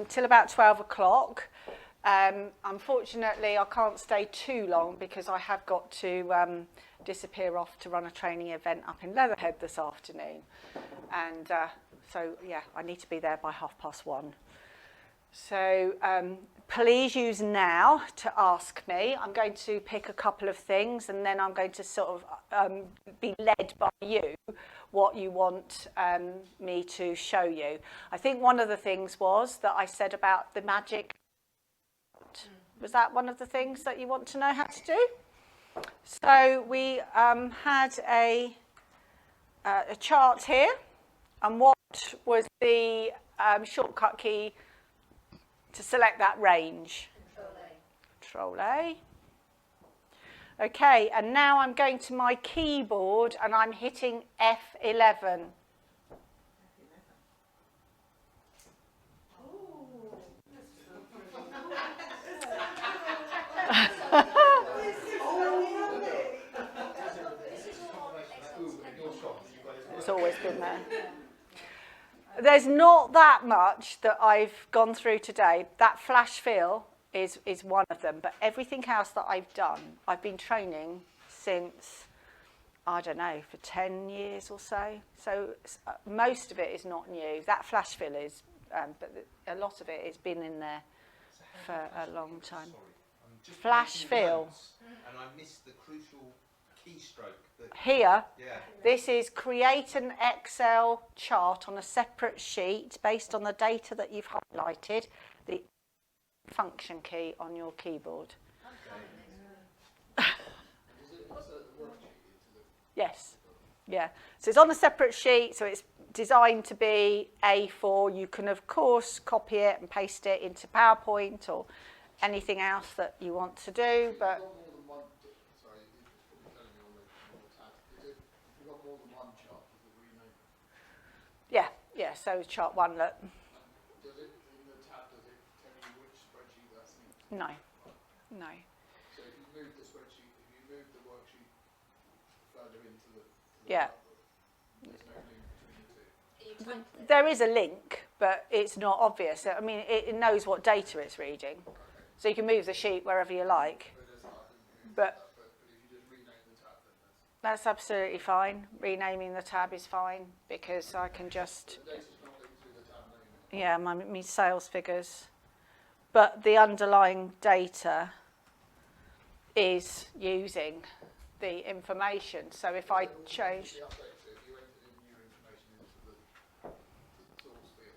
Speaker 1: Till about 12 o'clock. Unfortunately, I can't stay too long because I have got to disappear off to run a training event up in Leatherhead this afternoon. And So yeah, I need to be there by 1:30. So please use now to ask me. I'm going to pick a couple of things, and then I'm going to sort of be led by you what you want me to show you. I think one of the things was that I said about the magic. Was that one of the things that you want to know how to do? So we had a chart here, and what was the shortcut key to select that range? Control A. Okay, and now I'm going to my keyboard and I'm hitting F11. It's always been there. There's not that much that I've gone through today. That flash fill is one of them, but everything else that I've done, I've been training since, I don't know, for 10 years or so. So most of it is not new. That flash fill is, but a lot of it has been in there for a long time.
Speaker 2: Sorry, I'm just
Speaker 1: Flash
Speaker 2: making
Speaker 1: fill.
Speaker 2: notes, and I missed the crucial keystroke.
Speaker 1: Here,
Speaker 2: Yeah.
Speaker 1: this is create an Excel chart on a separate sheet based on the data that you've highlighted, the function key on your keyboard. Yes, yeah. So it's on a separate sheet, so it's designed to be A4. You can, of course, copy it and paste it into PowerPoint or anything else that you want to do, but... Yeah, so chart 1, look.
Speaker 7: Does it, in the tab, does it tell you which spreadsheet that's in?
Speaker 1: No.
Speaker 7: So if you move the spreadsheet, if you move the worksheet further into the
Speaker 1: Yeah.
Speaker 7: tab, there's no link between the two.
Speaker 1: There is a link, but it's not obvious. I mean, it knows what data it's reading. So you can move the sheet wherever you like. But
Speaker 7: if you just rename the tab, then
Speaker 1: that's absolutely fine. Renaming the tab is fine because I can just...
Speaker 7: the data's not linked through the tab name.
Speaker 1: Yeah, my sales figures. But the underlying data is using the information. So if I change...
Speaker 7: The update, so if you enter in new information into the source field.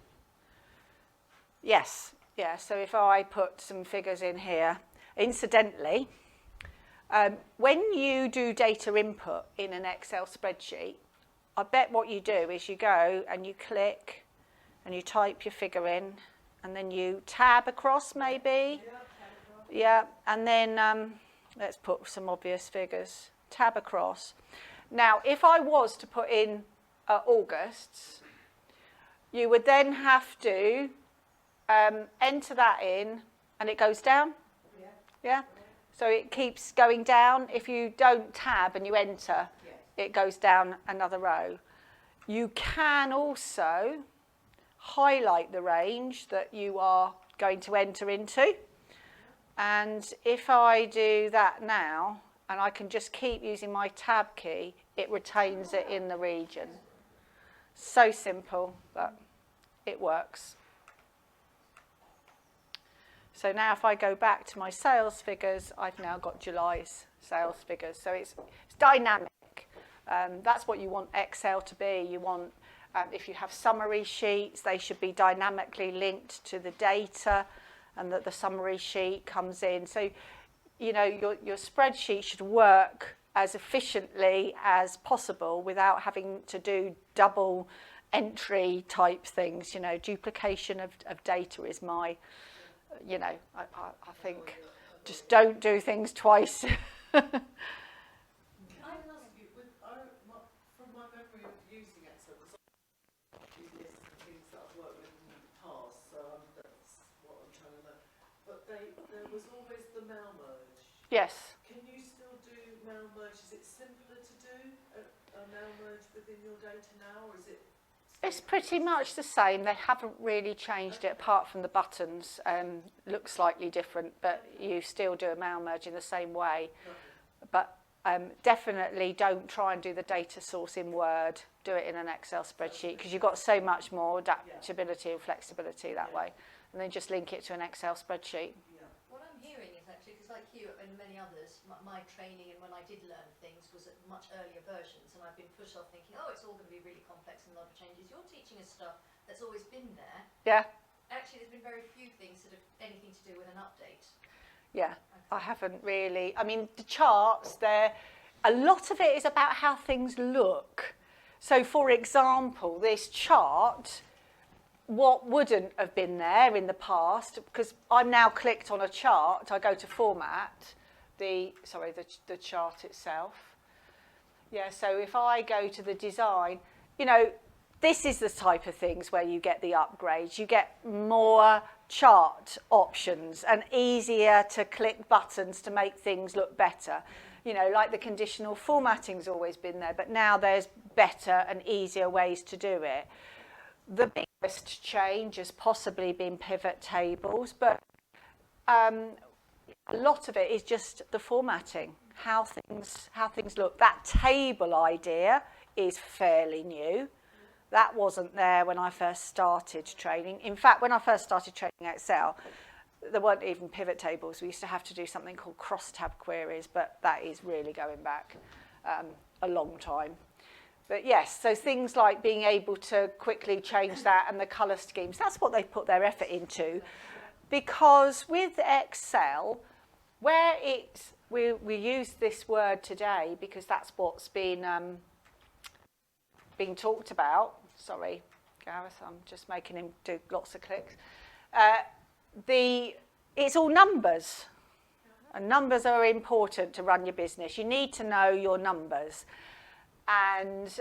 Speaker 1: Yes, yeah. So if I put some figures in here, incidentally, when you do data input in an Excel spreadsheet, I bet what you do is you go and you click and you type your figure in and then you tab across maybe. Yeah, and then let's put some obvious figures. Tab across. Now, if I was to put in August's, you would then have to enter that in and it goes down. Yeah. So it keeps going down. If you don't tab and you enter, it goes down another row. You can also highlight the range that you are going to enter into. And if I do that now, and I can just keep using my tab key, it retains it in the region. So simple, but it works. So now if I go back to my sales figures, I've now got July's sales figures. So it's dynamic. That's what you want Excel to be. You want, if you have summary sheets, they should be dynamically linked to the data and that the summary sheet comes in. So, you know, your spreadsheet should work as efficiently as possible without having to do double entry type things. You know, duplication of data is my... You know, I think just don't do things twice.
Speaker 8: Can I ask you, from my memory of using Excel, because I use lists and things that I've worked with in the past, so that's what I'm trying to know. But there was always the mail merge.
Speaker 1: Yes.
Speaker 8: Can you still do mail merge? Is it simpler to do a mail merge within your data now, or is it?
Speaker 1: It's pretty much the same. They haven't really changed it apart from the buttons. Look slightly different, but you still do a mail merge in the same way. But Definitely don't try and do the data source in Word. Do it in an Excel spreadsheet because you've got so much more adaptability and flexibility that way. And then just link it to an Excel spreadsheet.
Speaker 5: What I'm hearing is actually, because like you and many others, my training and when I did learn things was at much earlier versions, and I've been pushed off thinking, oh, it's all going to be really complex and a lot of changes. You're teaching us stuff that's always been there.
Speaker 1: Yeah.
Speaker 5: Actually, there's been very few things that have anything to do with an update.
Speaker 1: Yeah, I haven't really. I mean, the charts, a lot of it is about how things look. So, for example, this chart, what wouldn't have been there in the past, because I'm now clicked on a chart, I go to format, the chart itself. Yeah, so if I go to the design, you know, this is the type of things where you get the upgrades. You get more chart options and easier to click buttons to make things look better. You know, like the conditional formatting's always been there, but now there's better and easier ways to do it. The biggest change has possibly been pivot tables, but a lot of it is just the formatting, how things look. That table idea is fairly new. That wasn't there when I first started training. In fact, when I first started training Excel, there weren't even pivot tables. We used to have to do something called cross-tab queries, but that is really going back a long time. But yes, so things like being able to quickly change that and the colour schemes, that's what they've put their effort into. Because with Excel, where we use this word today because that's what's been talked about. Sorry, Gareth, I'm just making him do lots of clicks. It's all numbers. And numbers are important to run your business. You need to know your numbers. And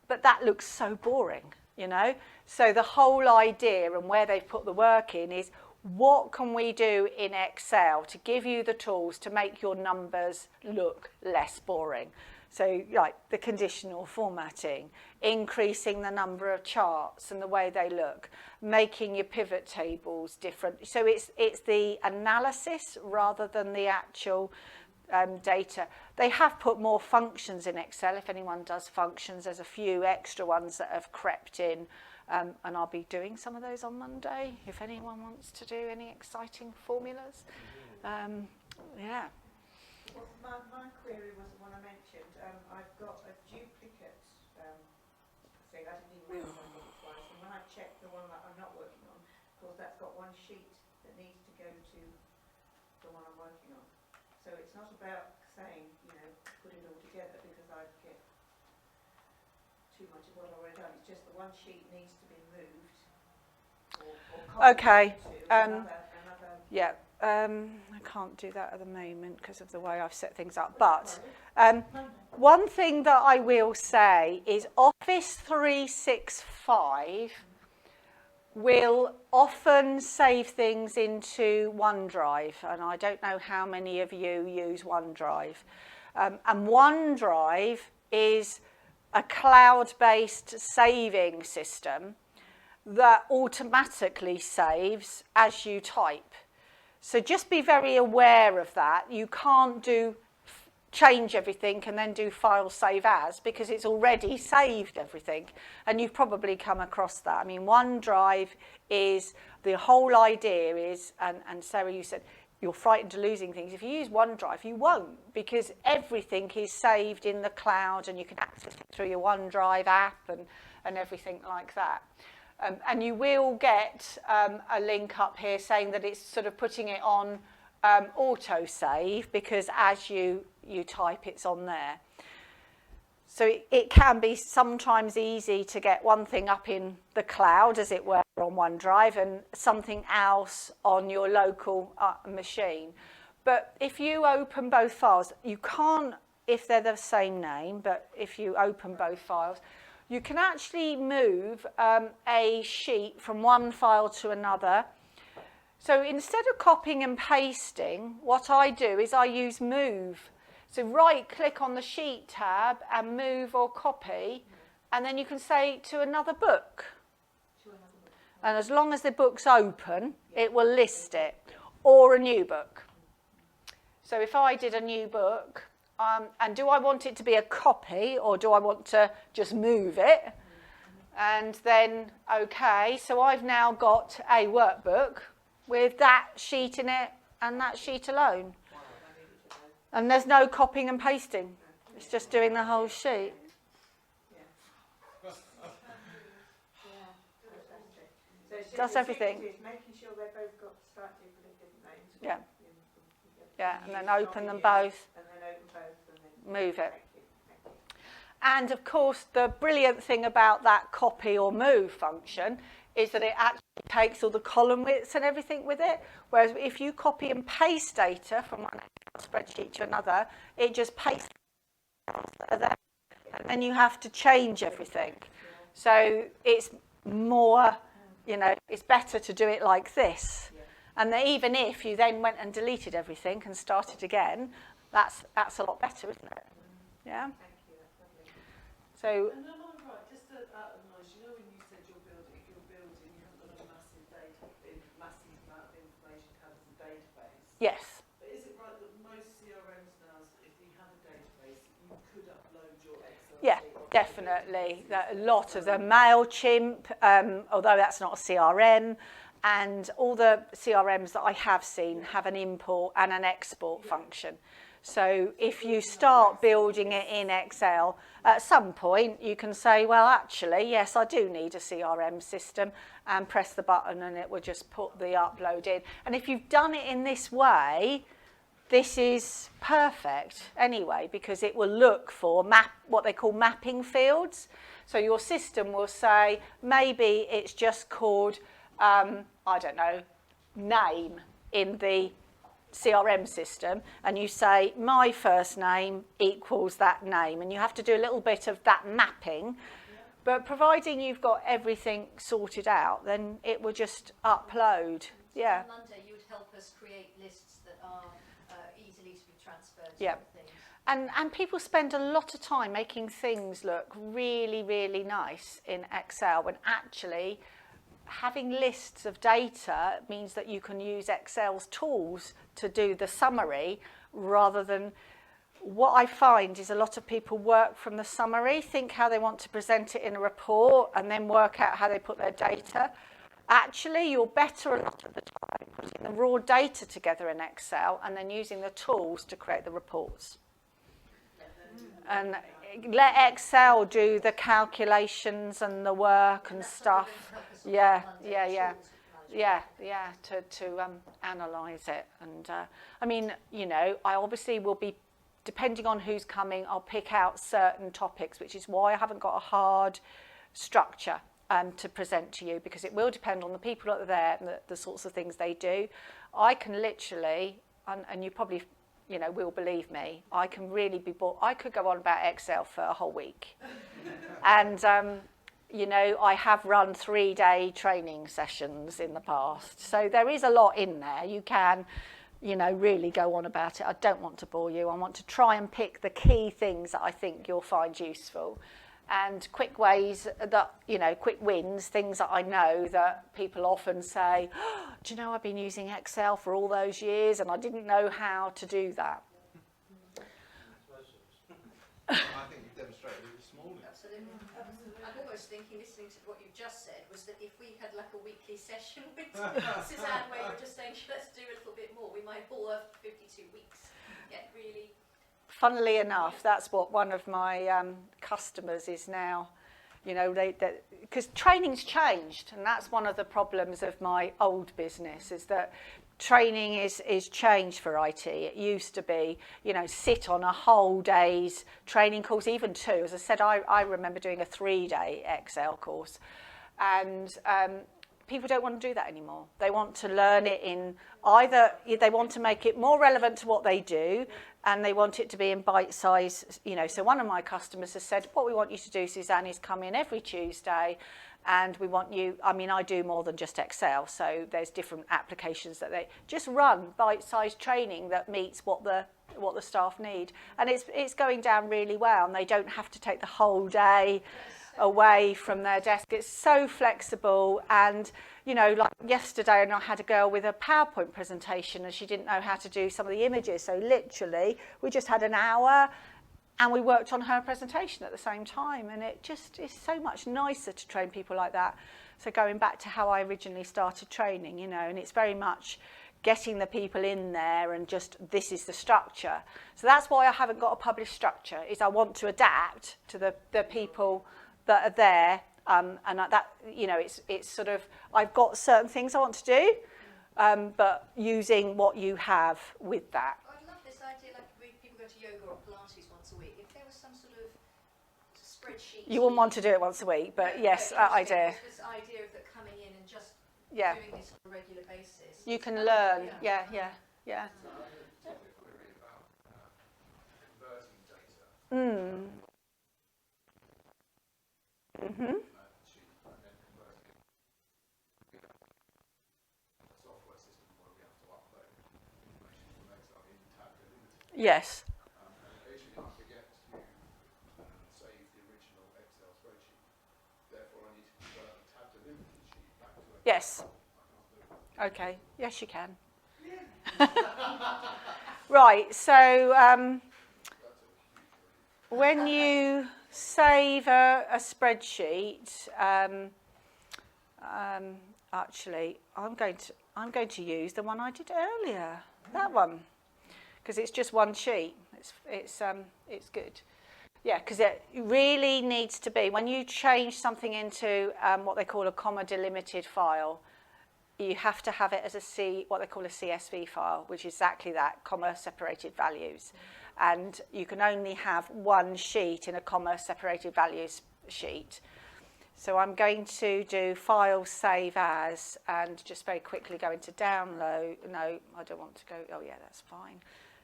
Speaker 1: but that looks so boring, you know. So the whole idea and where they've put the work in is what can we do in Excel to give you the tools to make your numbers look less boring. So like the conditional formatting, increasing the number of charts and the way they look, making your pivot tables different. So it's the analysis rather than the actual data. They have put more functions in Excel. If anyone does functions, there's a few extra ones that have crept in, and I'll be doing some of those on Monday if anyone wants to do any exciting formulas. Yeah.
Speaker 4: Well, my query was the one I mentioned. I've got a duplicate thing. I didn't even realise I got it twice. And when I checked the one that I'm not working on, of course, that's got one sheet that needs to go to the one I'm working on. So it's not about saying, you know, put it all together because I get too much of what I've already done. It's just the one sheet needs to be moved or
Speaker 1: Okay.
Speaker 4: to another.
Speaker 1: Yeah. I can't do that at the moment because of the way I've set things up. But one thing that I will say is Office 365 will often save things into OneDrive, and I don't know how many of you use OneDrive. And OneDrive is a cloud-based saving system that automatically saves as you type. So just be very aware of that. You can't change everything and then do file save as because it's already saved everything. And you've probably come across that. I mean, OneDrive is, the whole idea is, and Sarah, you said, you're frightened of losing things. If you use OneDrive, you won't because everything is saved in the cloud and you can access it through your OneDrive app and everything like that. And you will get a link up here saying that it's sort of putting it on autosave because as you type, it's on there. So it can be sometimes easy to get one thing up in the cloud, as it were, on OneDrive and something else on your local machine. But if you open both files, you can't, if they're the same name, but if you open both files, you can actually move a sheet from one file to another. So instead of copying and pasting, what I do is I use move. So right-click on the sheet tab and move or copy, and then you can say to another book. And as long as the book's open, it will list it, or a new book. So if I did a new book, and do I want it to be a copy or do I want to just move it? And then, okay, so I've now got a workbook with that sheet in it and that sheet alone. And there's no copying and pasting. It's just doing the whole sheet.
Speaker 4: So it's
Speaker 1: Does everything.
Speaker 4: It's making sure they've both got slightly different names.
Speaker 1: Yeah. Yeah, and then open them both.
Speaker 4: And then open both and then
Speaker 1: Move it.
Speaker 4: Thank you.
Speaker 1: And of course, the brilliant thing about that copy or move function is that it actually takes all the column widths and everything with it. Whereas if you copy and paste data from one spreadsheet to another, it just pastes there, and then you have to change everything. So it's more, it's better to do it like this. And then even if you then went and deleted everything and started again, that's a lot better, isn't it? Yeah. So.
Speaker 8: And am I right, just to analyse, you know when you said you're building, if you're building, you haven't got a massive amount of information to have as a database.
Speaker 1: Yes.
Speaker 8: But is it right that most CRMs now, if you have a database, you could upload your Excel
Speaker 1: Yeah,
Speaker 8: sheet or
Speaker 1: definitely. A lot of them, MailChimp, although that's not a CRM, and all the CRMs that I have seen have an import and an export function. So if you start building it in Excel, at some point you can say, well, actually, yes, I do need a CRM system, and press the button and it will just put the upload in. And if you've done it in this way, this is perfect anyway, because it will look for what they call mapping fields. So your system will say, maybe it's just called, I don't know, name in the CRM system, and you say my first name equals that name, and you have to do a little bit of that mapping, but providing you've got everything sorted out, then it will just upload. Yeah.
Speaker 5: On Monday you would help us create lists that are easily to be transferred
Speaker 1: Yeah.
Speaker 5: to things.
Speaker 1: And people spend a lot of time making things look really, really nice in Excel, when actually having lists of data means that you can use Excel's tools to do the summary, rather than what I find is a lot of people work from the summary, think how they want to present it in a report, and then work out how they put their data. Actually, you're better a lot of the time putting the raw data together in Excel and then using the tools to create the reports. And let Excel do the calculations and the work and stuff. Yeah, to analyse it. And I mean, I obviously will be, depending on who's coming, I'll pick out certain topics, which is why I haven't got a hard structure to present to you, because it will depend on the people that are there and the sorts of things they do. I can literally, and you probably will believe me, I can really be bored. I could go on about Excel for a whole week. And, I have run 3-day training sessions in the past. So there is a lot in there. You can, really go on about it. I don't want to bore you. I want to try and pick the key things that I think you'll find useful. And quick ways that, quick wins, things that I know that people often say, oh, do you know, I've been using Excel for all those years and I didn't know how to do that.
Speaker 2: I think you demonstrated it this morning.
Speaker 5: Absolutely. I'm almost thinking, listening to what you've just said, was that if we had like a weekly session with Suzanne, where you were just saying, let's do a little bit more, we might all have 52 weeks. Get really...
Speaker 1: Funnily enough, that's what one of my customers is now. Because training's changed, and that's one of the problems of my old business, is that training is changed for IT. It used to be, sit on a whole day's training course, even 2. As I said, I remember doing a 3-day Excel course, and people don't want to do that anymore. They want to learn it in either, they want to make it more relevant to what they do, and they want it to be in bite size, So one of my customers has said, what we want you to do, Suzanne, is come in every Tuesday, and we want you, I do more than just Excel, so there's different applications that they just run bite-sized training that meets what the staff need. And it's going down really well, and they don't have to take the whole day. away from their desk. It's so flexible, and you know, like yesterday, and I had a girl with a PowerPoint presentation and she didn't know how to do some of the images, so literally we just had an hour and we worked on her presentation at the same time, and it just is so much nicer to train people like that. So going back to how I originally started training, you know, and it's very much getting the people in there and just, this is the structure. So that's why I haven't got a published structure, is I want to adapt to the people that are there, and that, you know, it's sort of, I've got certain things I want to do, but using what you have with that.
Speaker 5: I love this idea, like people go to yoga or Pilates once a week. If there was some sort of spreadsheet.
Speaker 1: You wouldn't want to do it once a week, but yes, that idea.
Speaker 5: This idea of that coming in and just
Speaker 1: Yeah.
Speaker 5: doing this on a regular basis.
Speaker 1: You can learn, yeah.
Speaker 7: So I had a particular query about converting data. Sheet and then converting it a software system where we have to upload information from Excel in tab delimited.
Speaker 1: Yes.
Speaker 7: And occasionally I forget to save the original Excel spreadsheet. Therefore I need to convert a tab delimited sheet back to Excel.
Speaker 1: Yes.
Speaker 7: I can't do it.
Speaker 1: Okay. Yes, you can. Right. So when you save a spreadsheet, actually, I'm going to use the one I did earlier. That one, because it's just one sheet. It's good. Yeah, because it really needs to be, when you change something into what they call a comma delimited file, you have to have it as what they call a CSV file, which is exactly that, comma separated values. And you can only have one sheet in a comma separated values sheet. So I'm going to do File, Save As, and just very quickly go into Download. No, I don't want to go. Oh yeah, that's fine.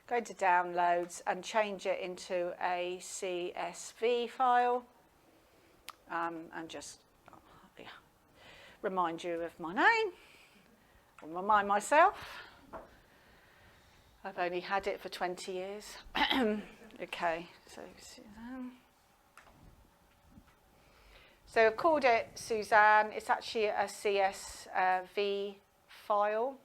Speaker 1: Go into Downloads and change it into a CSV file, and just remind you of my name. I'll remind myself. I've only had it for 20 years. Okay, so Suzanne. So I've called it Suzanne. It's actually a CSV file.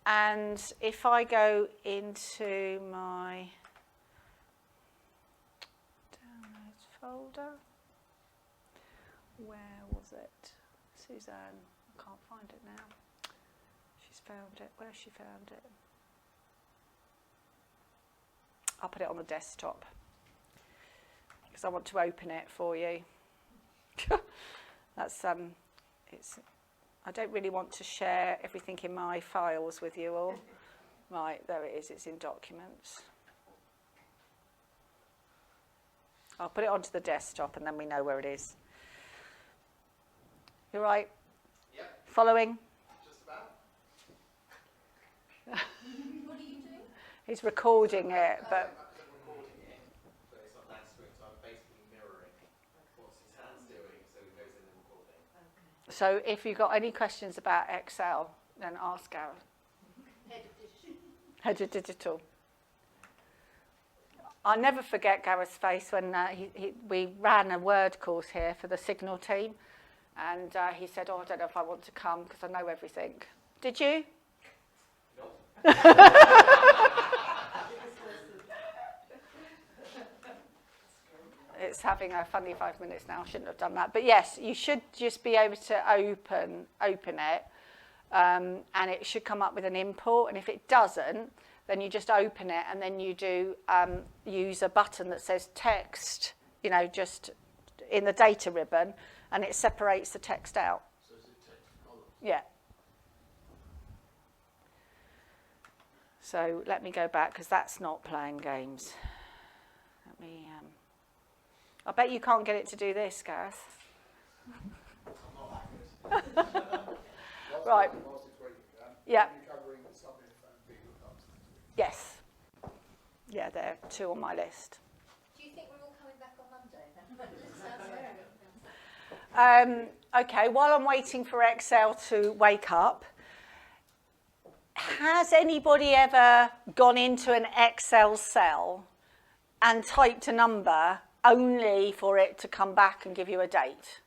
Speaker 1: And if I go into my downloads folder, where was it? Suzanne, I can't find it now. She's found it. Where's she found it? I'll put it on the desktop because I want to open it for you. That's it's. I don't really want to share everything in my files with you all. Right, there it is. It's in Documents. I'll put it onto the desktop and then we know where it is. You all right?
Speaker 2: Yep.
Speaker 1: Following?
Speaker 2: Just about.
Speaker 5: What are you doing?
Speaker 1: He's recording it, but
Speaker 2: I'm recording it, but it's on that screen, so I'm basically mirroring what Suzanne's doing, so it goes in the recording.
Speaker 1: so if you've got any questions about Excel, then ask Gareth. Head of Digital. I'll never forget Gareth's face when we ran a Word course here for the Signal team, and he said, "Oh, I don't know if I want to come because I know everything." Did you?
Speaker 2: No.
Speaker 1: It's having a funny 5 minutes now. I shouldn't have done that. But yes, you should just be able to open it, and it should come up with an import. And if it doesn't, then you just open it, and then you do use a button that says text, you know, just in the data ribbon, and it separates the text out.
Speaker 7: So is it text columns?
Speaker 1: Yeah. So let me go back because that's not playing games. Let me. I bet you can't get it to do this, Gareth.
Speaker 2: I'm not that good.
Speaker 1: Right.
Speaker 7: Whilst it's waiting,
Speaker 1: Yeah.
Speaker 7: are you covering the submit and big lookups next week?
Speaker 1: Yes. Yeah, there are 2 on my list.
Speaker 5: Do you think we're all coming back on Monday then?
Speaker 1: Okay, while I'm waiting for Excel to wake up, has anybody ever gone into an Excel cell and typed a number only for it to come back and give you a date?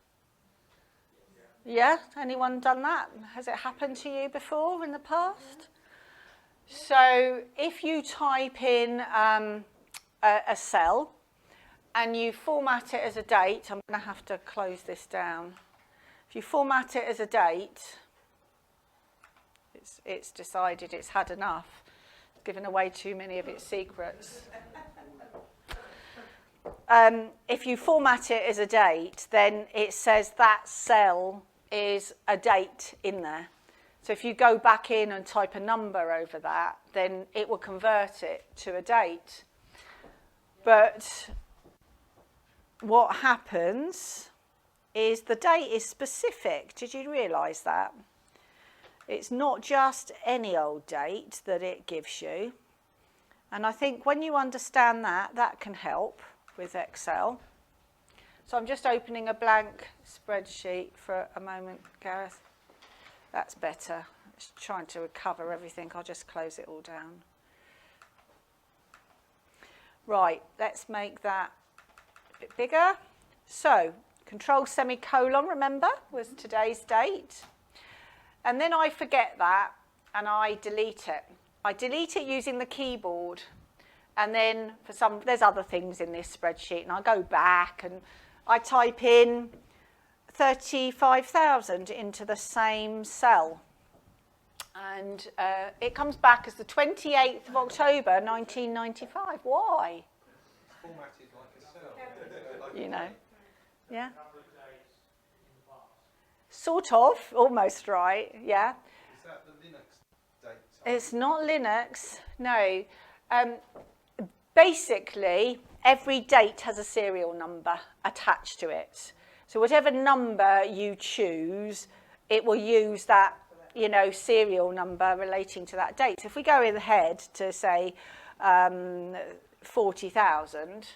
Speaker 1: Yeah? Anyone done that? Has it happened to you before in the past? So if you type in a cell and you format it as a date, I'm going to have to close this down. If you format it as a date, it's decided it's had enough. It's given away too many of its secrets. If you format it as a date, then it says that cell is a date in there. So if you go back in and type a number over that, then it will convert it to a date. But what happens is the date is specific. Did you realise that? It's not just any old date that it gives you. And I think when you understand that, that can help with Excel. So I'm just opening a blank spreadsheet for a moment, Gareth. That's better. It's trying to recover everything. I'll just close it all down. Right, let's make that a bit bigger. So, control semicolon, remember, was today's date. And then I forget that and I delete it. I delete it using the keyboard. And then there's other things in this spreadsheet, and I go back and I type in 35,000 into the same cell. And it comes back as the 28th of October, 1995. Why?
Speaker 2: It's formatted like a cell.
Speaker 1: You know, yeah. Sort of, almost right, yeah.
Speaker 2: Is that the Linux date?
Speaker 1: It's not Linux, no. Basically, every date has a serial number attached to it. So whatever number you choose, it will use that, you know, serial number relating to that date. So if we go ahead to say 40,000,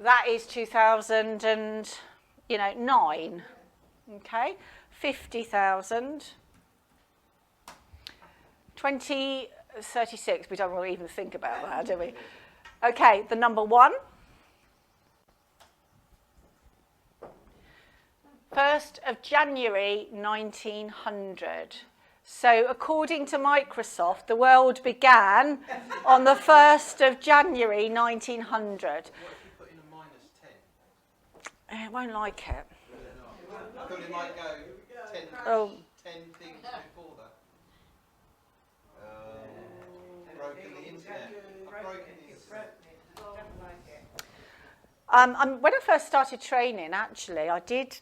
Speaker 1: that is 2009. Okay, 50,000, 2036. We don't really even think about that, do we? Okay, the number 1. 1st of January 1900. So according to Microsoft, the world began on the 1st of January 1900.
Speaker 2: What if you put in a -10?
Speaker 1: It won't like it.
Speaker 2: I thought it might go 10,
Speaker 1: Oh.
Speaker 2: 10 things before that. Broken the internet. I've broken the internet.
Speaker 1: When I first started training, actually, I did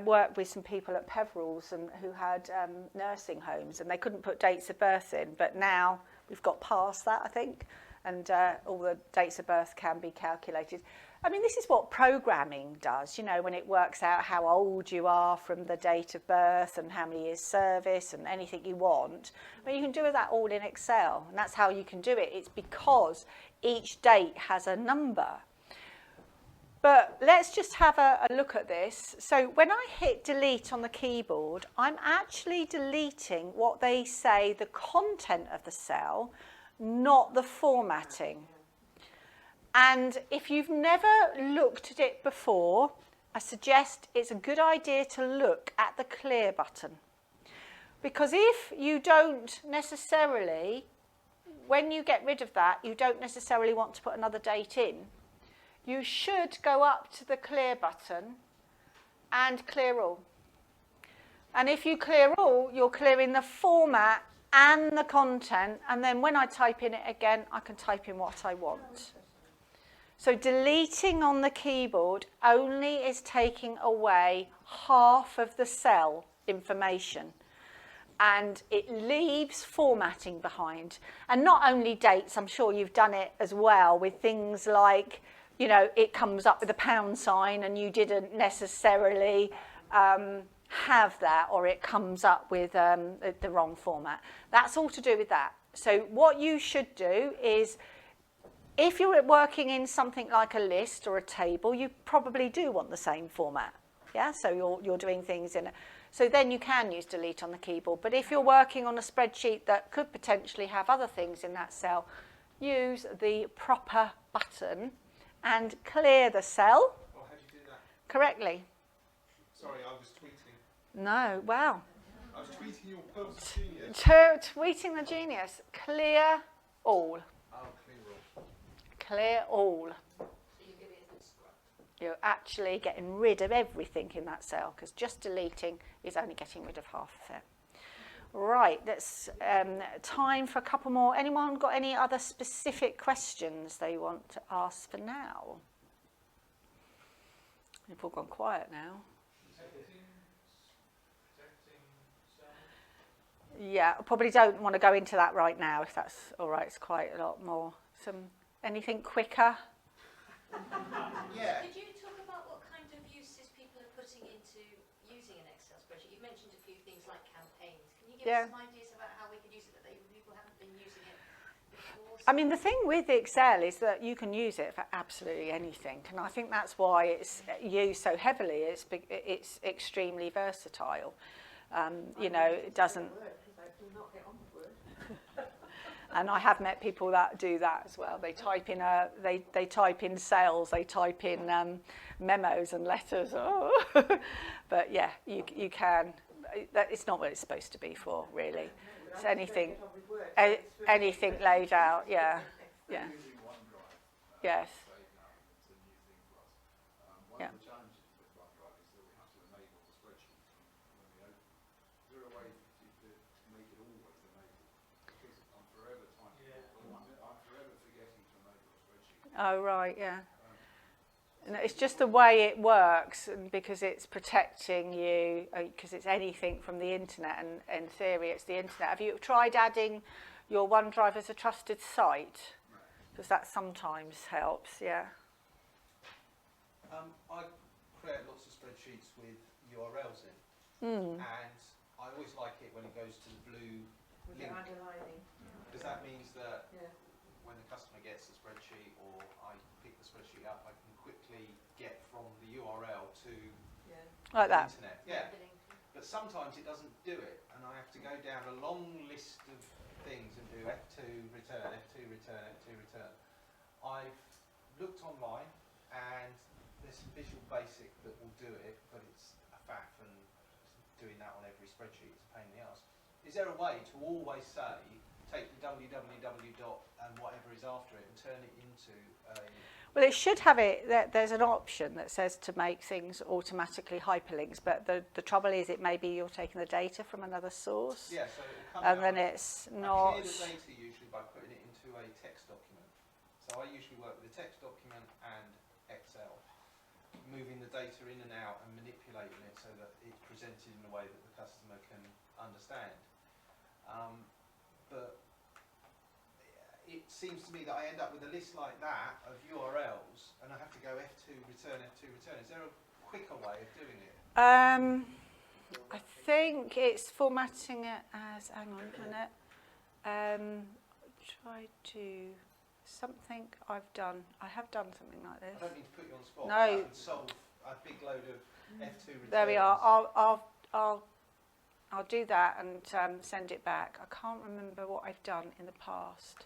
Speaker 1: work with some people at Peveril's who had nursing homes, and they couldn't put dates of birth in. But now we've got past that, I think, and all the dates of birth can be calculated. I mean, this is what programming does, you know, when it works out how old you are from the date of birth and how many years service and anything you want. But you can do that all in Excel, and that's how you can do it. It's because each date has a number. But let's just have a look at this. So when I hit delete on the keyboard, I'm actually deleting what they say the content of the cell, not the formatting. And if you've never looked at it before, I suggest it's a good idea to look at the clear button. Because if you don't necessarily, when you get rid of that, you don't necessarily want to put another date in, you should go up to the clear button and clear all. And if you clear all, you're clearing the format and the content, and then when I type in it again, I can type in what I want. So deleting on the keyboard only is taking away half of the cell information, and it leaves formatting behind. And not only dates, I'm sure you've done it as well with things like, you know, it comes up with a pound sign and you didn't necessarily have that, or it comes up with the wrong format. That's all to do with that. So what you should do is, if you're working in something like a list or a table, you probably do want the same format. Yeah, so you're doing things in it. So then you can use delete on the keyboard. But if you're working on a spreadsheet that could potentially have other things in that cell, use the proper button and clear the cell
Speaker 2: Oh, how do you do that?
Speaker 1: correctly.
Speaker 2: Sorry, I was tweeting.
Speaker 1: No, wow.
Speaker 2: I was tweeting your personal genius.
Speaker 1: Tweeting the genius. Clear all.
Speaker 2: Oh, clear all.
Speaker 1: Clear all.
Speaker 5: So you give it a good scrub.
Speaker 1: You're actually getting rid of everything in that cell because just deleting is only getting rid of half of it. Right, that's time for a couple more. Anyone got any other specific questions they want to ask for now? You've all gone quiet now. Yeah, I probably don't want to go into that right now, if that's all right. It's quite a lot more. Anything quicker?
Speaker 2: Yeah.
Speaker 5: Could you talk about what kind of uses people are putting into using an Excel spreadsheet? You've mentioned a few things like campaigns. Can you give us some ideas about how we could use it that people haven't been using it before?
Speaker 1: I mean, the thing with Excel is that you can use it for absolutely anything, and I think that's why it's used so heavily. It's extremely versatile. You know, it doesn't.
Speaker 4: I do not get on with Word.
Speaker 1: And I have met people that do that as well. They type in they type in sales, they type in memos and letters. Oh. But yeah, you can. It's not what it's supposed to be for, really. It's anything laid out. Yeah, yeah.
Speaker 7: Using OneDrive,
Speaker 1: Yes.
Speaker 7: save now, it's a new thing for us. One
Speaker 1: Yeah.
Speaker 7: of the challenges with OneDrive is that we have to enable the spreadsheets when we open them. Is there a way to make it always enabled? Because I'm forever I'm forever forgetting to enable a spreadsheet.
Speaker 1: Oh right, yeah. And it's just the way it works, and because it's protecting you, because it's anything from the internet, and in theory it's the internet. Have you tried adding your OneDrive as a trusted site? Because that sometimes helps, yeah.
Speaker 2: I create lots of spreadsheets with URLs in, and I always like it when it goes to the blue
Speaker 4: With
Speaker 2: link,
Speaker 4: the underlining.
Speaker 2: because that means that
Speaker 4: Yeah.
Speaker 2: when the customer gets the spreadsheet or I pick the spreadsheet up, I can quickly get from the URL to
Speaker 4: Yeah.
Speaker 1: Like
Speaker 2: the
Speaker 1: that.
Speaker 2: internet. Yeah. But sometimes it doesn't do it, and I have to go down a long list of things and do F2 return, F2 return, F2 return. I've looked online, and there's some Visual Basic that will do it, but it's a faff, and doing that on every spreadsheet is a pain in the arse. Is there a way to always say, take the www dot and whatever is after it and turn it into a...
Speaker 1: Well, it should have it. There's an option that says to make things automatically hyperlinks, but the trouble is, it may be you're taking the data from another source,
Speaker 2: Yeah, so it'll come
Speaker 1: and
Speaker 2: out.
Speaker 1: then it's
Speaker 2: I
Speaker 1: not.
Speaker 2: clear the data usually by putting it into a text document. So I usually work with a text document and Excel, moving the data in and out and manipulating it so that it's presented in a way that the customer can understand. But it seems to me that I end up with a list like that of URLs, and I have to go F2 return, F2 return. Is there a quicker way of doing it?
Speaker 1: I think it's formatting it as. Hang on a minute. Try to something I've done. I have done something like
Speaker 2: I
Speaker 1: this.
Speaker 2: don't mean to put you on the spot.
Speaker 1: No.
Speaker 2: But that would solve a big load of F2 returns.
Speaker 1: There we are. I'll do that and send it back. I can't remember what I've done in the past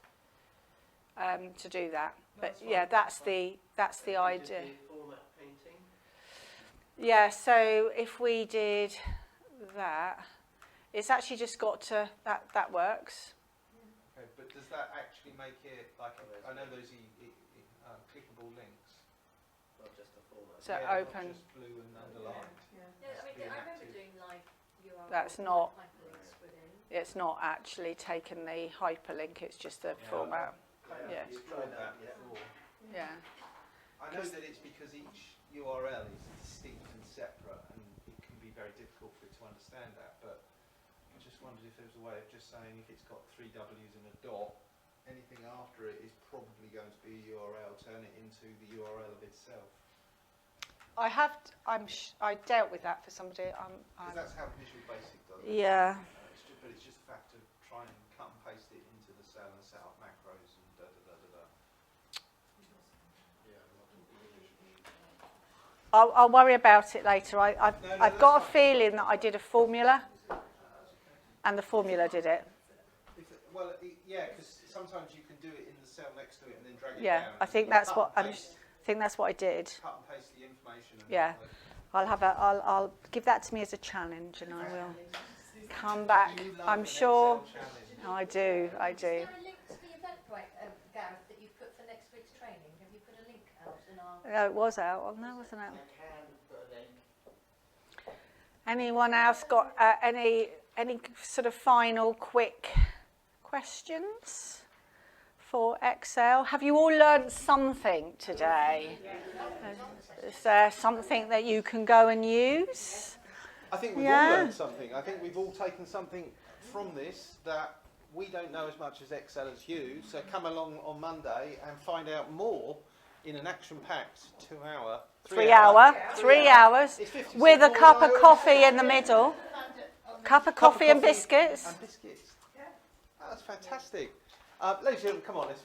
Speaker 1: to do that. But yeah, that's the idea.
Speaker 6: Format painting.
Speaker 1: Yeah. So if we did that, it's actually just got to that works.
Speaker 2: Okay, but does that actually make it like I know those clickable links.
Speaker 6: Not just a format.
Speaker 1: So
Speaker 2: not
Speaker 1: open.
Speaker 2: just blue and underlined.
Speaker 4: Yeah.
Speaker 5: Yeah, I mean,
Speaker 2: Being
Speaker 5: I remember
Speaker 2: active.
Speaker 5: doing live URL.
Speaker 1: That's not-
Speaker 5: hyperlinks within.
Speaker 1: It's not actually taken the hyperlink. It's just the format. Yeah.
Speaker 2: You've tried that before.
Speaker 1: Yeah.
Speaker 2: I know that it's because each URL is distinct and separate, and it can be very difficult for it to understand that. But I just wondered if there was a way of just saying if it's got 3 W's and a dot, anything after it is probably going to be a URL. Turn it into the URL of itself.
Speaker 1: I dealt with that for somebody.
Speaker 2: Because that's how Visual Basic does it.
Speaker 1: Yeah.
Speaker 2: But it's just a fact of trying and cut and paste it into the cell and set up macros and da da da da da.
Speaker 1: I'll worry about it later. I've
Speaker 2: that's
Speaker 1: got a
Speaker 2: fine.
Speaker 1: feeling that I did a formula, and the formula did it.
Speaker 2: Yeah, because sometimes you can do it in the cell next to it and then drag it
Speaker 1: Yeah,
Speaker 2: down.
Speaker 1: I think
Speaker 2: You
Speaker 1: that's
Speaker 2: cut
Speaker 1: what
Speaker 2: and
Speaker 1: I
Speaker 2: paste-
Speaker 1: think that's what I did.
Speaker 2: Cut and paste the information. And
Speaker 1: Yeah. I'll give that to me as a challenge, and I will come back.
Speaker 2: You love
Speaker 1: I'm
Speaker 2: an
Speaker 1: sure.
Speaker 2: Excel challenge.
Speaker 1: I do. I
Speaker 5: Is
Speaker 1: do.
Speaker 5: there a link to the Eventbrite, Gareth, that you've put for next week's training? Have you put a link out in our...
Speaker 1: No, it was out. Oh, no, wasn't it?
Speaker 6: I can put a link.
Speaker 1: Anyone else got any sort of final quick questions for Excel? Have you all learned something today? Is there something that you can go and use?
Speaker 2: I think we've
Speaker 1: Yeah.
Speaker 2: all learned something. I think we've all taken something from this that we don't know as much as Excel as you. So come along on Monday and find out more in an action-packed 2 hour,
Speaker 1: 3 hours
Speaker 2: It's 50%
Speaker 1: with a
Speaker 2: more
Speaker 1: cup
Speaker 2: than I
Speaker 1: of
Speaker 2: always
Speaker 1: coffee in the
Speaker 2: said.
Speaker 1: middle. Cup of
Speaker 2: Cup of
Speaker 1: coffee and
Speaker 2: coffee
Speaker 1: biscuits.
Speaker 2: And biscuits. Yeah. Oh, that's fantastic. Ladies and gentlemen, come on, let's